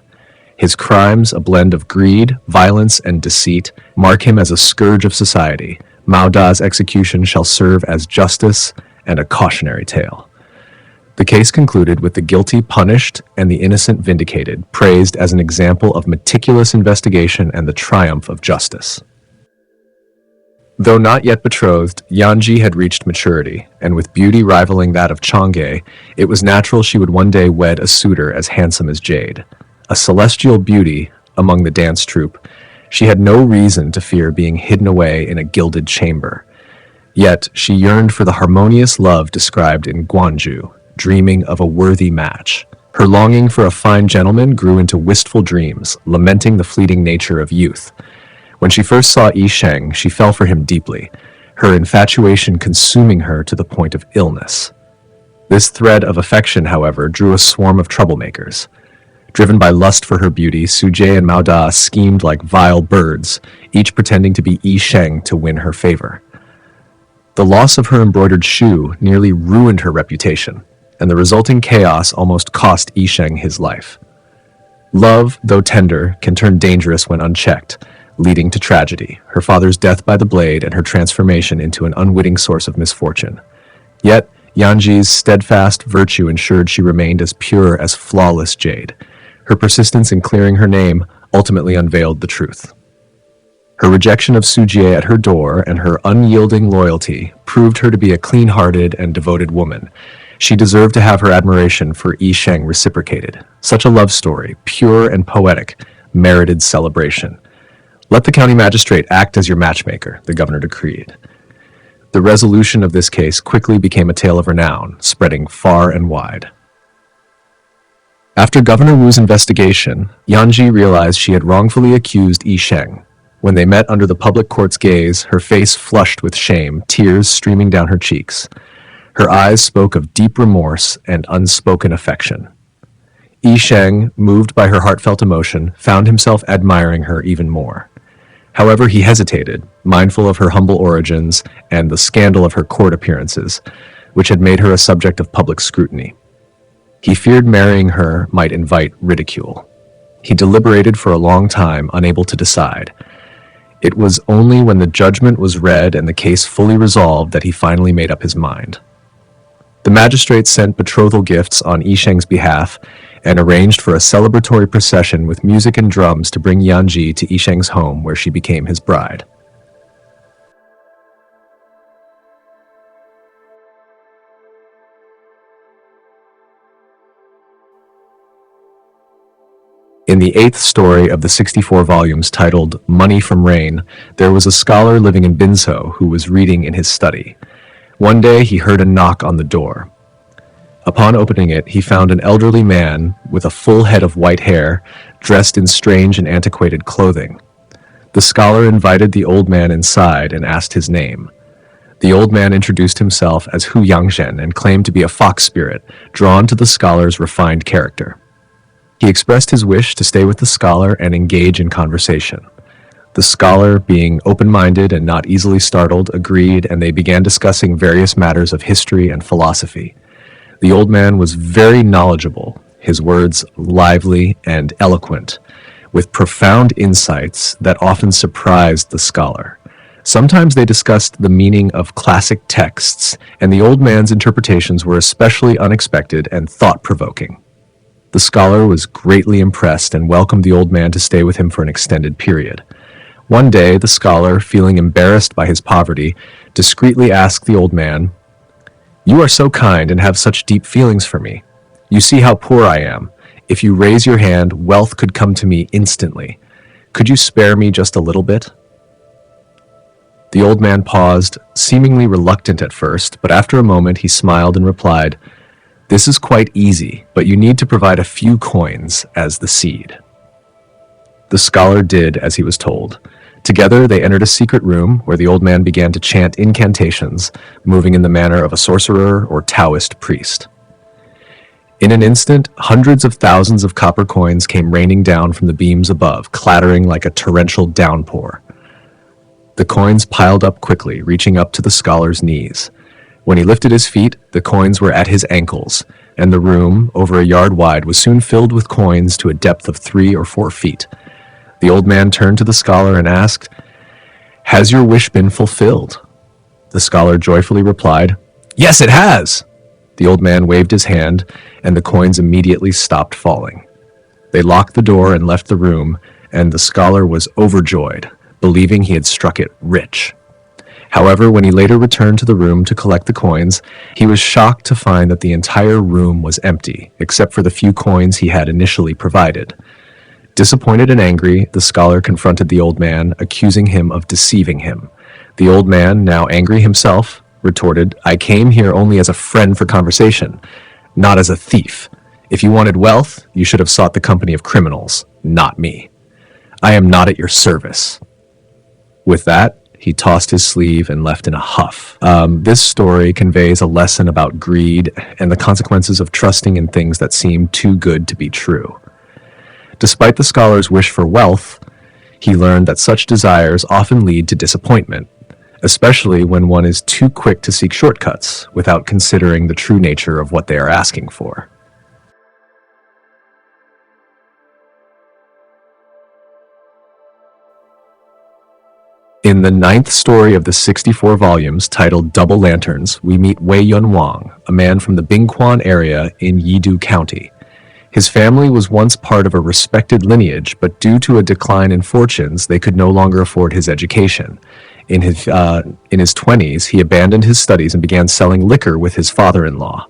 His crimes, a blend of greed, violence, and deceit, mark him as a scourge of society. Mao Da's execution shall serve as justice and a cautionary tale. The case concluded with the guilty punished and the innocent vindicated, praised as an example of meticulous investigation and the triumph of justice. Though not yet betrothed, Yan Ji had reached maturity, and with beauty rivaling that of Chang'e, it was natural she would one day wed a suitor as handsome as Jade. A celestial beauty among the dance troupe, she had no reason to fear being hidden away in a gilded chamber. Yet she yearned for the harmonious love described in Guanju, dreaming of a worthy match. Her longing for a fine gentleman grew into wistful dreams, lamenting the fleeting nature of youth. When she first saw Yi Sheng, she fell for him deeply, her infatuation consuming her to the point of illness. This thread of affection, however, drew a swarm of troublemakers. Driven by lust for her beauty, Su Jie and Mao Da schemed like vile birds, each pretending to be Yi Sheng to win her favor. The loss of her embroidered shoe nearly ruined her reputation, and the resulting chaos almost cost Yi Sheng his life. Love, though tender, can turn dangerous when unchecked, leading to tragedy, her father's death by the blade and her transformation into an unwitting source of misfortune. Yet, Yan Ji's steadfast virtue ensured she remained as pure as flawless jade. Her persistence in clearing her name ultimately unveiled the truth. Her rejection of Su Jie at her door and her unyielding loyalty proved her to be a clean-hearted and devoted woman. She deserved to have her admiration for Yi Sheng reciprocated. Such a love story, pure and poetic, merited celebration. Let the county magistrate act as your matchmaker, the governor decreed. The resolution of this case quickly became a tale of renown, spreading far and wide. After Governor Wu's investigation, Yan Ji realized she had wrongfully accused Yi Sheng. When they met under the public court's gaze, her face flushed with shame, tears streaming down her cheeks. Her eyes spoke of deep remorse and unspoken affection. Yi Sheng, moved by her heartfelt emotion, found himself admiring her even more. However, he hesitated, mindful of her humble origins and the scandal of her court appearances, which had made her a subject of public scrutiny. He feared marrying her might invite ridicule. He deliberated for a long time, unable to decide. It was only when the judgment was read and the case fully resolved that he finally made up his mind. The magistrate sent betrothal gifts on Yi Sheng's behalf and arranged for a celebratory procession with music and drums to bring Yan Ji to Yi Sheng's home, where she became his bride. In the 8th story of the 64 volumes titled Money from Rain, there was a scholar living in Binzhou who was reading in his study. One day he heard a knock on the door. Upon opening it, he found an elderly man with a full head of white hair, dressed in strange and antiquated clothing. The scholar invited the old man inside and asked his name. The old man introduced himself as Hu Yangshen and claimed to be a fox spirit, drawn to the scholar's refined character. He expressed his wish to stay with the scholar and engage in conversation. The scholar, being open-minded and not easily startled, agreed, and they began discussing various matters of history and philosophy. The old man was very knowledgeable, his words lively and eloquent, with profound insights that often surprised the scholar. Sometimes they discussed the meaning of classic texts, and the old man's interpretations were especially unexpected and thought-provoking. The scholar was greatly impressed and welcomed the old man to stay with him for an extended period. One day, the scholar, feeling embarrassed by his poverty, discreetly asked the old man, "You are so kind and have such deep feelings for me. You see how poor I am. If you raise your hand, wealth could come to me instantly. Could you spare me just a little bit?" The old man paused, seemingly reluctant at first, but after a moment he smiled and replied, "This is quite easy, but you need to provide a few coins as the seed." The scholar did as he was told. Together they entered a secret room where the old man began to chant incantations, moving in the manner of a sorcerer or Taoist priest. In an instant, hundreds of thousands of copper coins came raining down from the beams above, clattering like a torrential downpour. The coins piled up quickly, reaching up to the scholar's knees. When he lifted his feet, the coins were at his ankles, and the room, over a yard wide, was soon filled with coins to a depth of 3 or 4 feet. The old man turned to the scholar and asked, "Has your wish been fulfilled?" The scholar joyfully replied, "Yes, it has!" The old man waved his hand, and the coins immediately stopped falling. They locked the door and left the room, and the scholar was overjoyed, believing he had struck it rich. However, when he later returned to the room to collect the coins, he was shocked to find that the entire room was empty, except for the few coins he had initially provided. Disappointed and angry, the scholar confronted the old man, accusing him of deceiving him. The old man, now angry himself, retorted, "I came here only as a friend for conversation, not as a thief. If you wanted wealth, you should have sought the company of criminals, not me. I am not at your service." With that, he tossed his sleeve and left in a huff. This story conveys a lesson about greed and the consequences of trusting in things that seem too good to be true. Despite the scholar's wish for wealth, he learned that such desires often lead to disappointment, especially when one is too quick to seek shortcuts without considering the true nature of what they are asking for. In the 9th story of the 64 volumes, titled Double Lanterns, we meet Wei Yunwang, a man from the Bingquan area in Yidu County. His family was once part of a respected lineage, but due to a decline in fortunes, they could no longer afford his education. In his 20s, he abandoned his studies and began selling liquor with his father-in-law.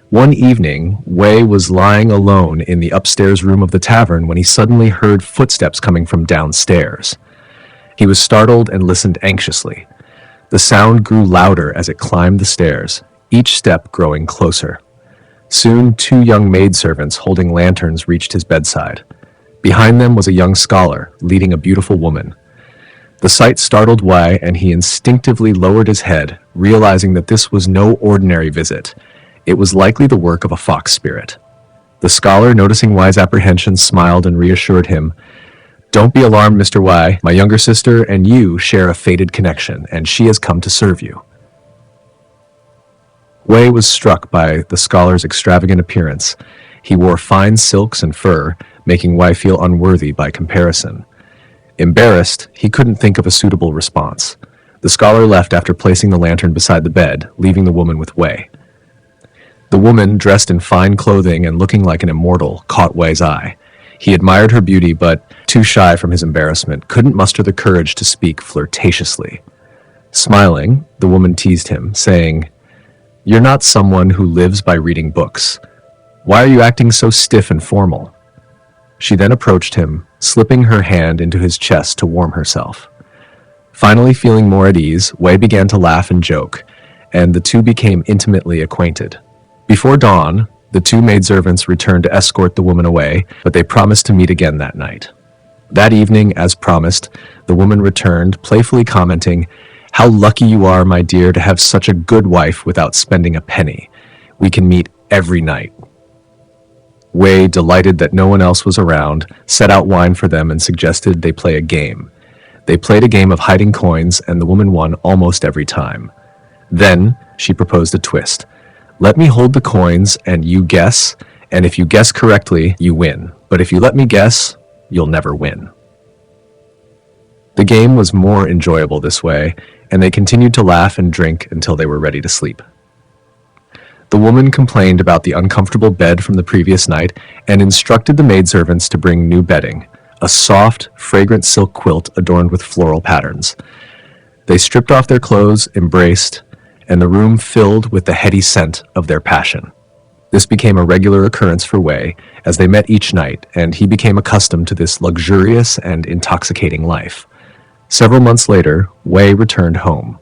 One evening, Wei was lying alone in the upstairs room of the tavern when he suddenly heard footsteps coming from downstairs. He was startled and listened anxiously. The sound grew louder as it climbed the stairs, each step growing closer. Soon, 2 young maidservants holding lanterns reached his bedside. Behind them was a young scholar, leading a beautiful woman. The sight startled Wei, and he instinctively lowered his head, realizing that this was no ordinary visit. It was likely the work of a fox spirit. The scholar, noticing Wei's apprehension, smiled and reassured him, "Don't be alarmed, Mr. Wei. My younger sister and you share a fated connection, and she has come to serve you." Wei was struck by the scholar's extravagant appearance. He wore fine silks and fur, making Wei feel unworthy by comparison. Embarrassed, he couldn't think of a suitable response. The scholar left after placing the lantern beside the bed, leaving the woman with Wei. The woman, dressed in fine clothing and looking like an immortal, caught Wei's eye. He admired her beauty, but, too shy from his embarrassment, couldn't muster the courage to speak flirtatiously. Smiling, the woman teased him, saying, "You're not someone who lives by reading books. Why are you acting so stiff and formal?" She then approached him, slipping her hand into his chest to warm herself. Finally feeling more at ease, Wei began to laugh and joke, and the two became intimately acquainted. Before dawn, the 2 maidservants returned to escort the woman away, but they promised to meet again that night. That evening, as promised, the woman returned, playfully commenting, "How lucky you are, my dear, to have such a good wife without spending a penny. We can meet every night." Wei, delighted that no one else was around, set out wine for them and suggested they play a game. They played a game of hiding coins, and the woman won almost every time. Then she proposed a twist. "Let me hold the coins and you guess, and if you guess correctly, you win. But if you let me guess, you'll never win." The game was more enjoyable this way, and they continued to laugh and drink until they were ready to sleep. The woman complained about the uncomfortable bed from the previous night and instructed the maidservants to bring new bedding, a soft, fragrant silk quilt adorned with floral patterns. They stripped off their clothes, embraced, and the room filled with the heady scent of their passion. This became a regular occurrence for Wei as they met each night, and he became accustomed to this luxurious and intoxicating life. Several months later, Wei returned home.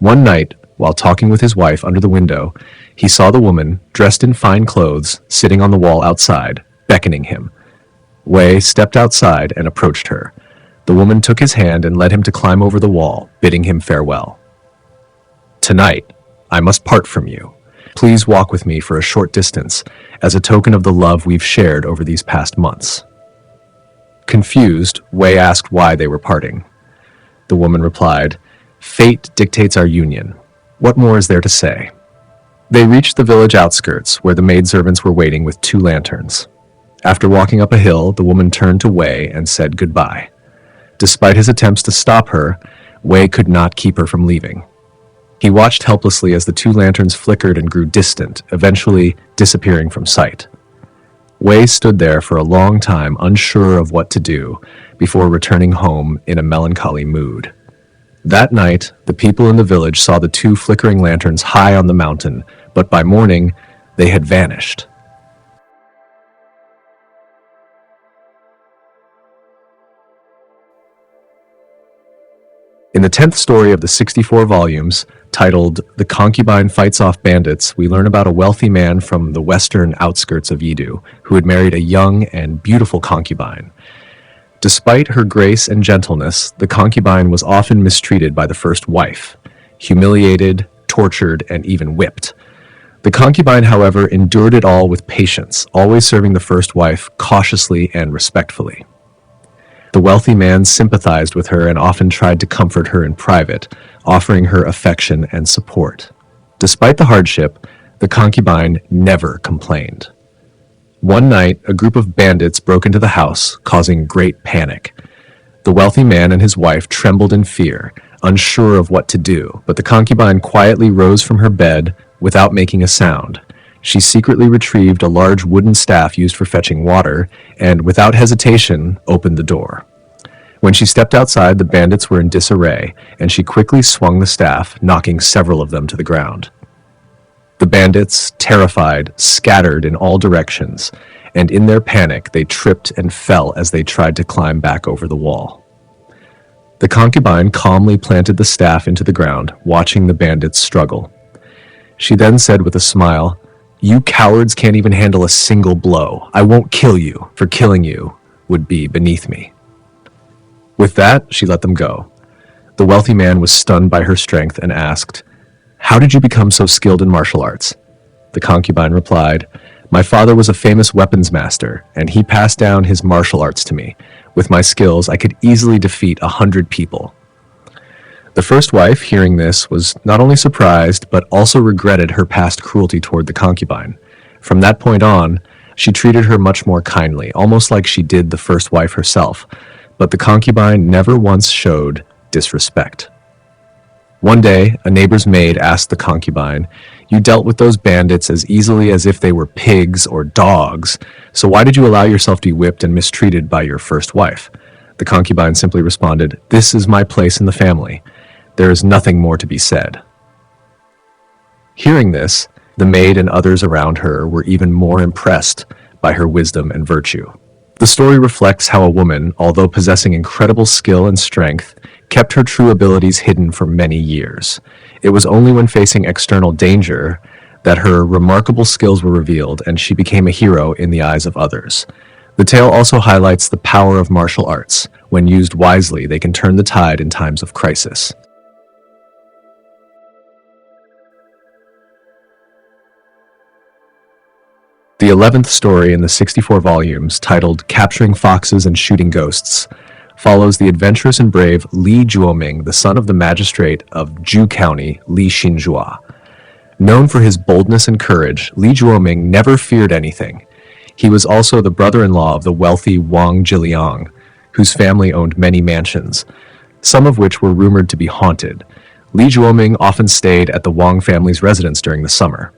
One night, while talking with his wife under the window, he saw the woman, dressed in fine clothes, sitting on the wall outside, beckoning him. Wei stepped outside and approached her. The woman took his hand and led him to climb over the wall, bidding him farewell. "Tonight, I must part from you. Please walk with me for a short distance, as a token of the love we've shared over these past months." Confused, Wei asked why they were parting. The woman replied, "Fate dictates our union. What more is there to say?" They reached the village outskirts, where the maidservants were waiting with 2 lanterns. After walking up a hill, the woman turned to Wei and said goodbye. Despite his attempts to stop her, Wei could not keep her from leaving. He watched helplessly as the 2 lanterns flickered and grew distant, eventually disappearing from sight. Wei stood there for a long time, unsure of what to do, before returning home in a melancholy mood. That night, the people in the village saw the 2 flickering lanterns high on the mountain, but by morning, they had vanished. In the 10th story of the 64 volumes, titled "The Concubine Fights Off Bandits," we learn about a wealthy man from the western outskirts of Yidu who had married a young and beautiful concubine. Despite her grace and gentleness, the concubine was often mistreated by the first wife, humiliated, tortured, and even whipped. The concubine, however, endured it all with patience, always serving the first wife cautiously and respectfully. The wealthy man sympathized with her and often tried to comfort her in private, offering her affection and support. Despite the hardship, the concubine never complained. One night, a group of bandits broke into the house, causing great panic. The wealthy man and his wife trembled in fear, unsure of what to do, but the concubine quietly rose from her bed without making a sound. She secretly retrieved a large wooden staff used for fetching water, and without hesitation, opened the door. When she stepped outside, the bandits were in disarray, and she quickly swung the staff, knocking several of them to the ground. The bandits, terrified, scattered in all directions, and in their panic, they tripped and fell as they tried to climb back over the wall. The concubine calmly planted the staff into the ground, watching the bandits struggle. She then said with a smile, "You cowards can't even handle a single blow. I won't kill you, for killing you would be beneath me." With that, she let them go. The wealthy man was stunned by her strength and asked, "How did you become so skilled in martial arts?" The concubine replied, "My father was a famous weapons master, and he passed down his martial arts to me. With my skills, I could easily defeat 100 people." The first wife, hearing this, was not only surprised, but also regretted her past cruelty toward the concubine. From that point on, she treated her much more kindly, almost like she did the first wife herself, but the concubine never once showed disrespect. One day, a neighbor's maid asked the concubine, "You dealt with those bandits as easily as if they were pigs or dogs, so why did you allow yourself to be whipped and mistreated by your first wife?" The concubine simply responded, "This is my place in the family. There is nothing more to be said." Hearing this, the maid and others around her were even more impressed by her wisdom and virtue. The story reflects how a woman, although possessing incredible skill and strength, kept her true abilities hidden for many years. It was only when facing external danger that her remarkable skills were revealed and she became a hero in the eyes of others. The tale also highlights the power of martial arts. When used wisely, they can turn the tide in times of crisis. The 11th story in the 64 volumes, titled Capturing Foxes and Shooting Ghosts, follows the adventurous and brave Li Zhuoming, the son of the magistrate of Zhu County, Li Xinzhua. Known for his boldness and courage, Li Zhuoming never feared anything. He was also the brother-in-law of the wealthy Wang Jiliang, whose family owned many mansions, some of which were rumored to be haunted. Li Zhuoming often stayed at the Wang family's residence during the summer.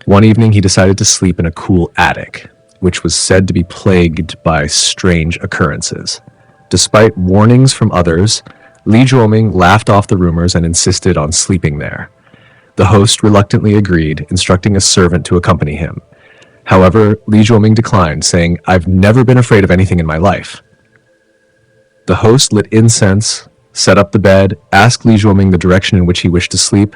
One evening, he decided to sleep in a cool attic, which was said to be plagued by strange occurrences. Despite warnings from others, Li Zhuoming laughed off the rumors and insisted on sleeping there. The host reluctantly agreed, instructing a servant to accompany him. However, Li Zhuoming declined, saying, "I've never been afraid of anything in my life." The host lit incense, set up the bed, asked Li Zhuoming the direction in which he wished to sleep,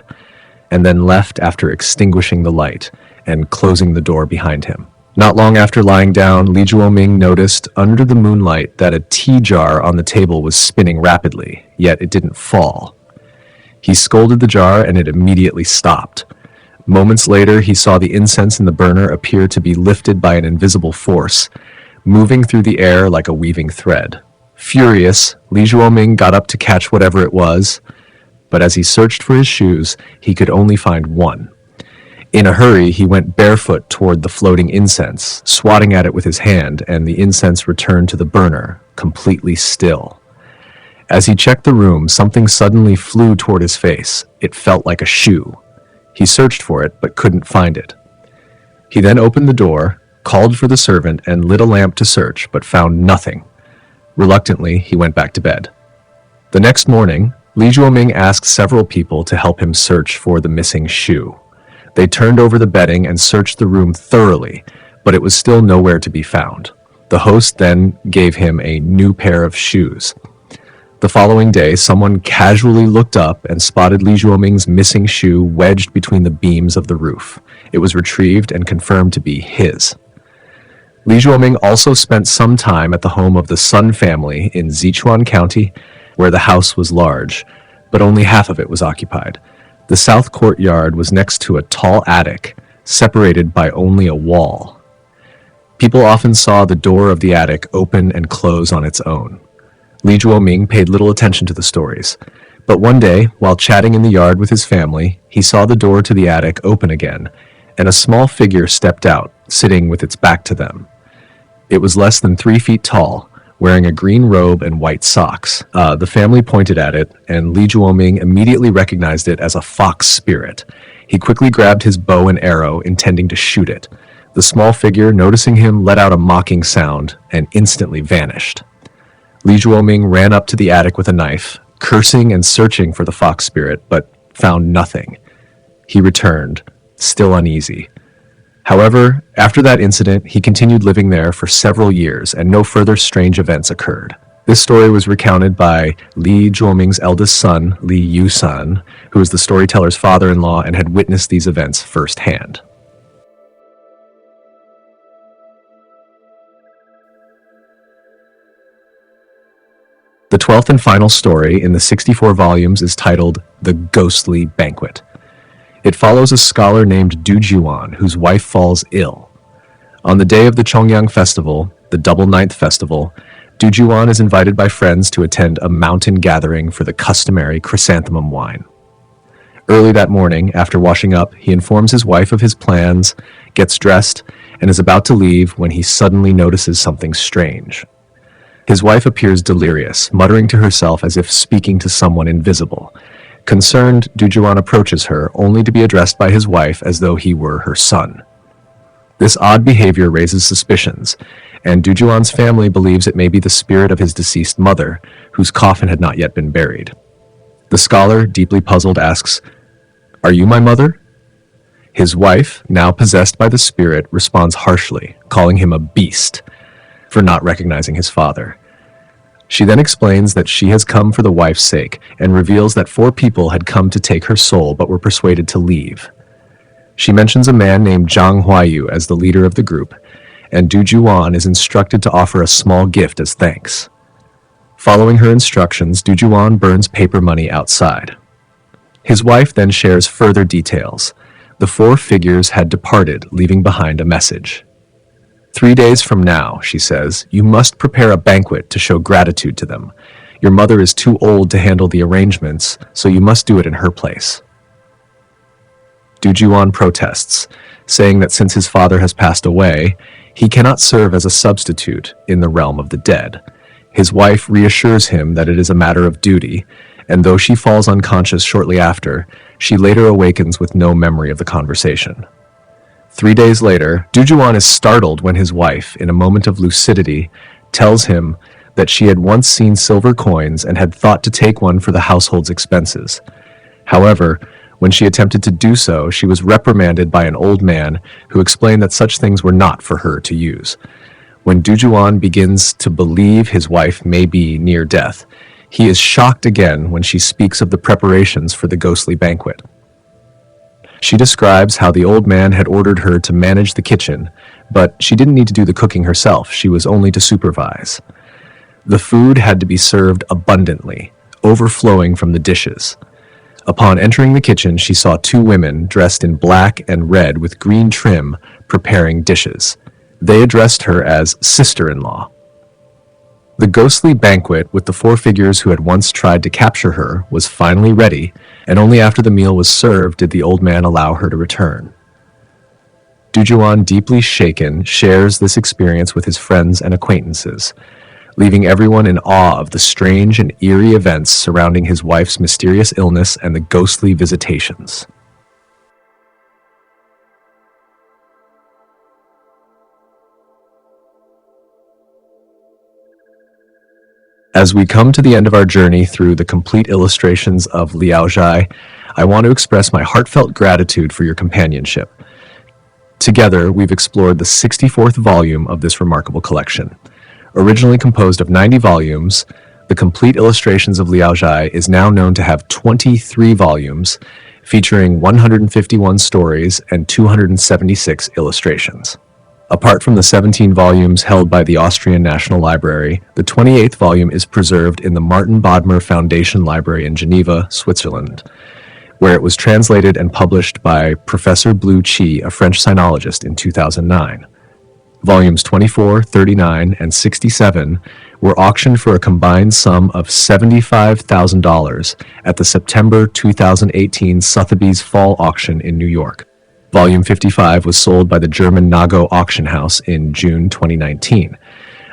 and then left after extinguishing the light and closing the door behind him. Not long after lying down, Li Zhuoming noticed under the moonlight that a tea jar on the table was spinning rapidly, yet it didn't fall. He scolded the jar and it immediately stopped. Moments later, he saw the incense in the burner appear to be lifted by an invisible force, moving through the air like a weaving thread. Furious, Li Zhuoming got up to catch whatever it was, but as he searched for his shoes, he could only find one. In a hurry, he went barefoot toward the floating incense, swatting at it with his hand, and the incense returned to the burner, completely still. As he checked the room, something suddenly flew toward his face. It felt like a shoe. He searched for it, but couldn't find it. He then opened the door, called for the servant, and lit a lamp to search, but found nothing. Reluctantly, he went back to bed. The next morning, Li Zhuoming asked several people to help him search for the missing shoe. They turned over the bedding and searched the room thoroughly, but it was still nowhere to be found. The host then gave him a new pair of shoes. The following day, someone casually looked up and spotted Li Zhuoming's missing shoe wedged between the beams of the roof. It was retrieved and confirmed to be his. Li Zhuoming also spent some time at the home of the Sun family in Sichuan County, where the house was large, but only half of it was occupied. The south courtyard was next to a tall attic, separated by only a wall. People often saw the door of the attic open and close on its own. Li Zhuoming paid little attention to the stories, but one day, while chatting in the yard with his family, he saw the door to the attic open again, and a small figure stepped out, sitting with its back to them. It was less than 3 feet tall, wearing a green robe and white socks. The family pointed at it, and Li Zhuoming immediately recognized it as a fox spirit. He quickly grabbed his bow and arrow, intending to shoot it. The small figure, noticing him, let out a mocking sound and instantly vanished. Li Zhuoming ran up to the attic with a knife, cursing and searching for the fox spirit, but found nothing. He returned, still uneasy. However, after that incident, he continued living there for several years, and no further strange events occurred. This story was recounted by Li Zhuoming's eldest son, Li Yusan, who was the storyteller's father-in-law and had witnessed these events firsthand. The 12th and final story in the 64 volumes is titled The Ghostly Banquet. It follows a scholar named Du Jiuan, whose wife falls ill. On the day of the Chongyang Festival, the Double Ninth Festival, Du Jiuan is invited by friends to attend a mountain gathering for the customary chrysanthemum wine. Early that morning, after washing up, he informs his wife of his plans, gets dressed, and is about to leave when he suddenly notices something strange. His wife appears delirious, muttering to herself as if speaking to someone invisible. Concerned, Du Jiuan approaches her, only to be addressed by his wife as though he were her son. This odd behavior raises suspicions, and Du Jiuan's family believes it may be the spirit of his deceased mother, whose coffin had not yet been buried. The scholar, deeply puzzled, asks, "Are you my mother?" His wife, now possessed by the spirit, responds harshly, calling him a beast for not recognizing his father. She then explains that she has come for the wife's sake and reveals that 4 people had come to take her soul but were persuaded to leave. She mentions a man named Zhang Huayu as the leader of the group, and Du Juan is instructed to offer a small gift as thanks. Following her instructions, Du Juan burns paper money outside. His wife then shares further details. The four figures had departed, leaving behind a message. 3 days from now, she says, you must prepare a banquet to show gratitude to them. Your mother is too old to handle the arrangements, so you must do it in her place. Du Juan protests, saying that since his father has passed away, he cannot serve as a substitute in the realm of the dead. His wife reassures him that it is a matter of duty, and though she falls unconscious shortly after, she later awakens with no memory of the conversation. 3 days later, Du Juan is startled when his wife, in a moment of lucidity, tells him that she had once seen silver coins and had thought to take one for the household's expenses. However, when she attempted to do so, she was reprimanded by an old man who explained that such things were not for her to use. When Du Juan begins to believe his wife may be near death, he is shocked again when she speaks of the preparations for the ghostly banquet. She describes how the old man had ordered her to manage the kitchen, but she didn't need to do the cooking herself, she was only to supervise. The food had to be served abundantly, overflowing from the dishes. Upon entering the kitchen, she saw 2 women dressed in black and red with green trim preparing dishes. They addressed her as sister-in-law. The ghostly banquet with the 4 figures who had once tried to capture her was finally ready, and only after the meal was served did the old man allow her to return. Du Juan, deeply shaken, shares this experience with his friends and acquaintances, leaving everyone in awe of the strange and eerie events surrounding his wife's mysterious illness and the ghostly visitations. As we come to the end of our journey through the complete illustrations of Liao Zhai, I want to express my heartfelt gratitude for your companionship. Together, we've explored the 64th volume of this remarkable collection. Originally composed of 90 volumes, the complete illustrations of Liao Zhai is now known to have 23 volumes, featuring 151 stories and 276 illustrations. Apart from the 17 volumes held by the Austrian National Library, the 28th volume is preserved in the Martin Bodmer Foundation Library in Geneva, Switzerland, where it was translated and published by Professor Blue Chi, a French sinologist, in 2009. Volumes 24, 39, and 67 were auctioned for a combined sum of $75,000 at the September 2018 Sotheby's Fall Auction in New York. Volume 55 was sold by the German Nago Auction House in June 2019.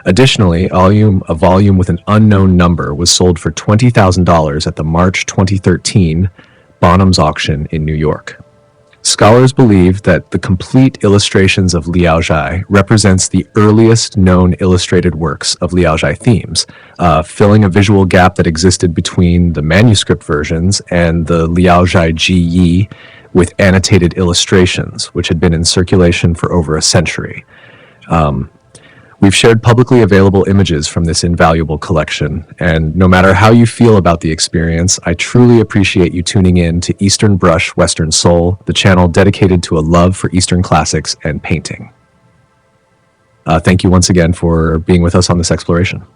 Additionally, a volume with an unknown number was sold for $20,000 at the March 2013 Bonham's auction in New York. Scholars believe that the complete illustrations of Liao Zhai represents the earliest known illustrated works of Liao Zhai themes, filling a visual gap that existed between the manuscript versions and the Liao Zhai Ji Yi with annotated illustrations, which had been in circulation for over a century. We've shared publicly available images from this invaluable collection, and no matter how you feel about the experience, I truly appreciate you tuning in to Eastern Brush, Western Soul, the channel dedicated to a love for Eastern classics and painting. Thank you once again for being with us on this exploration.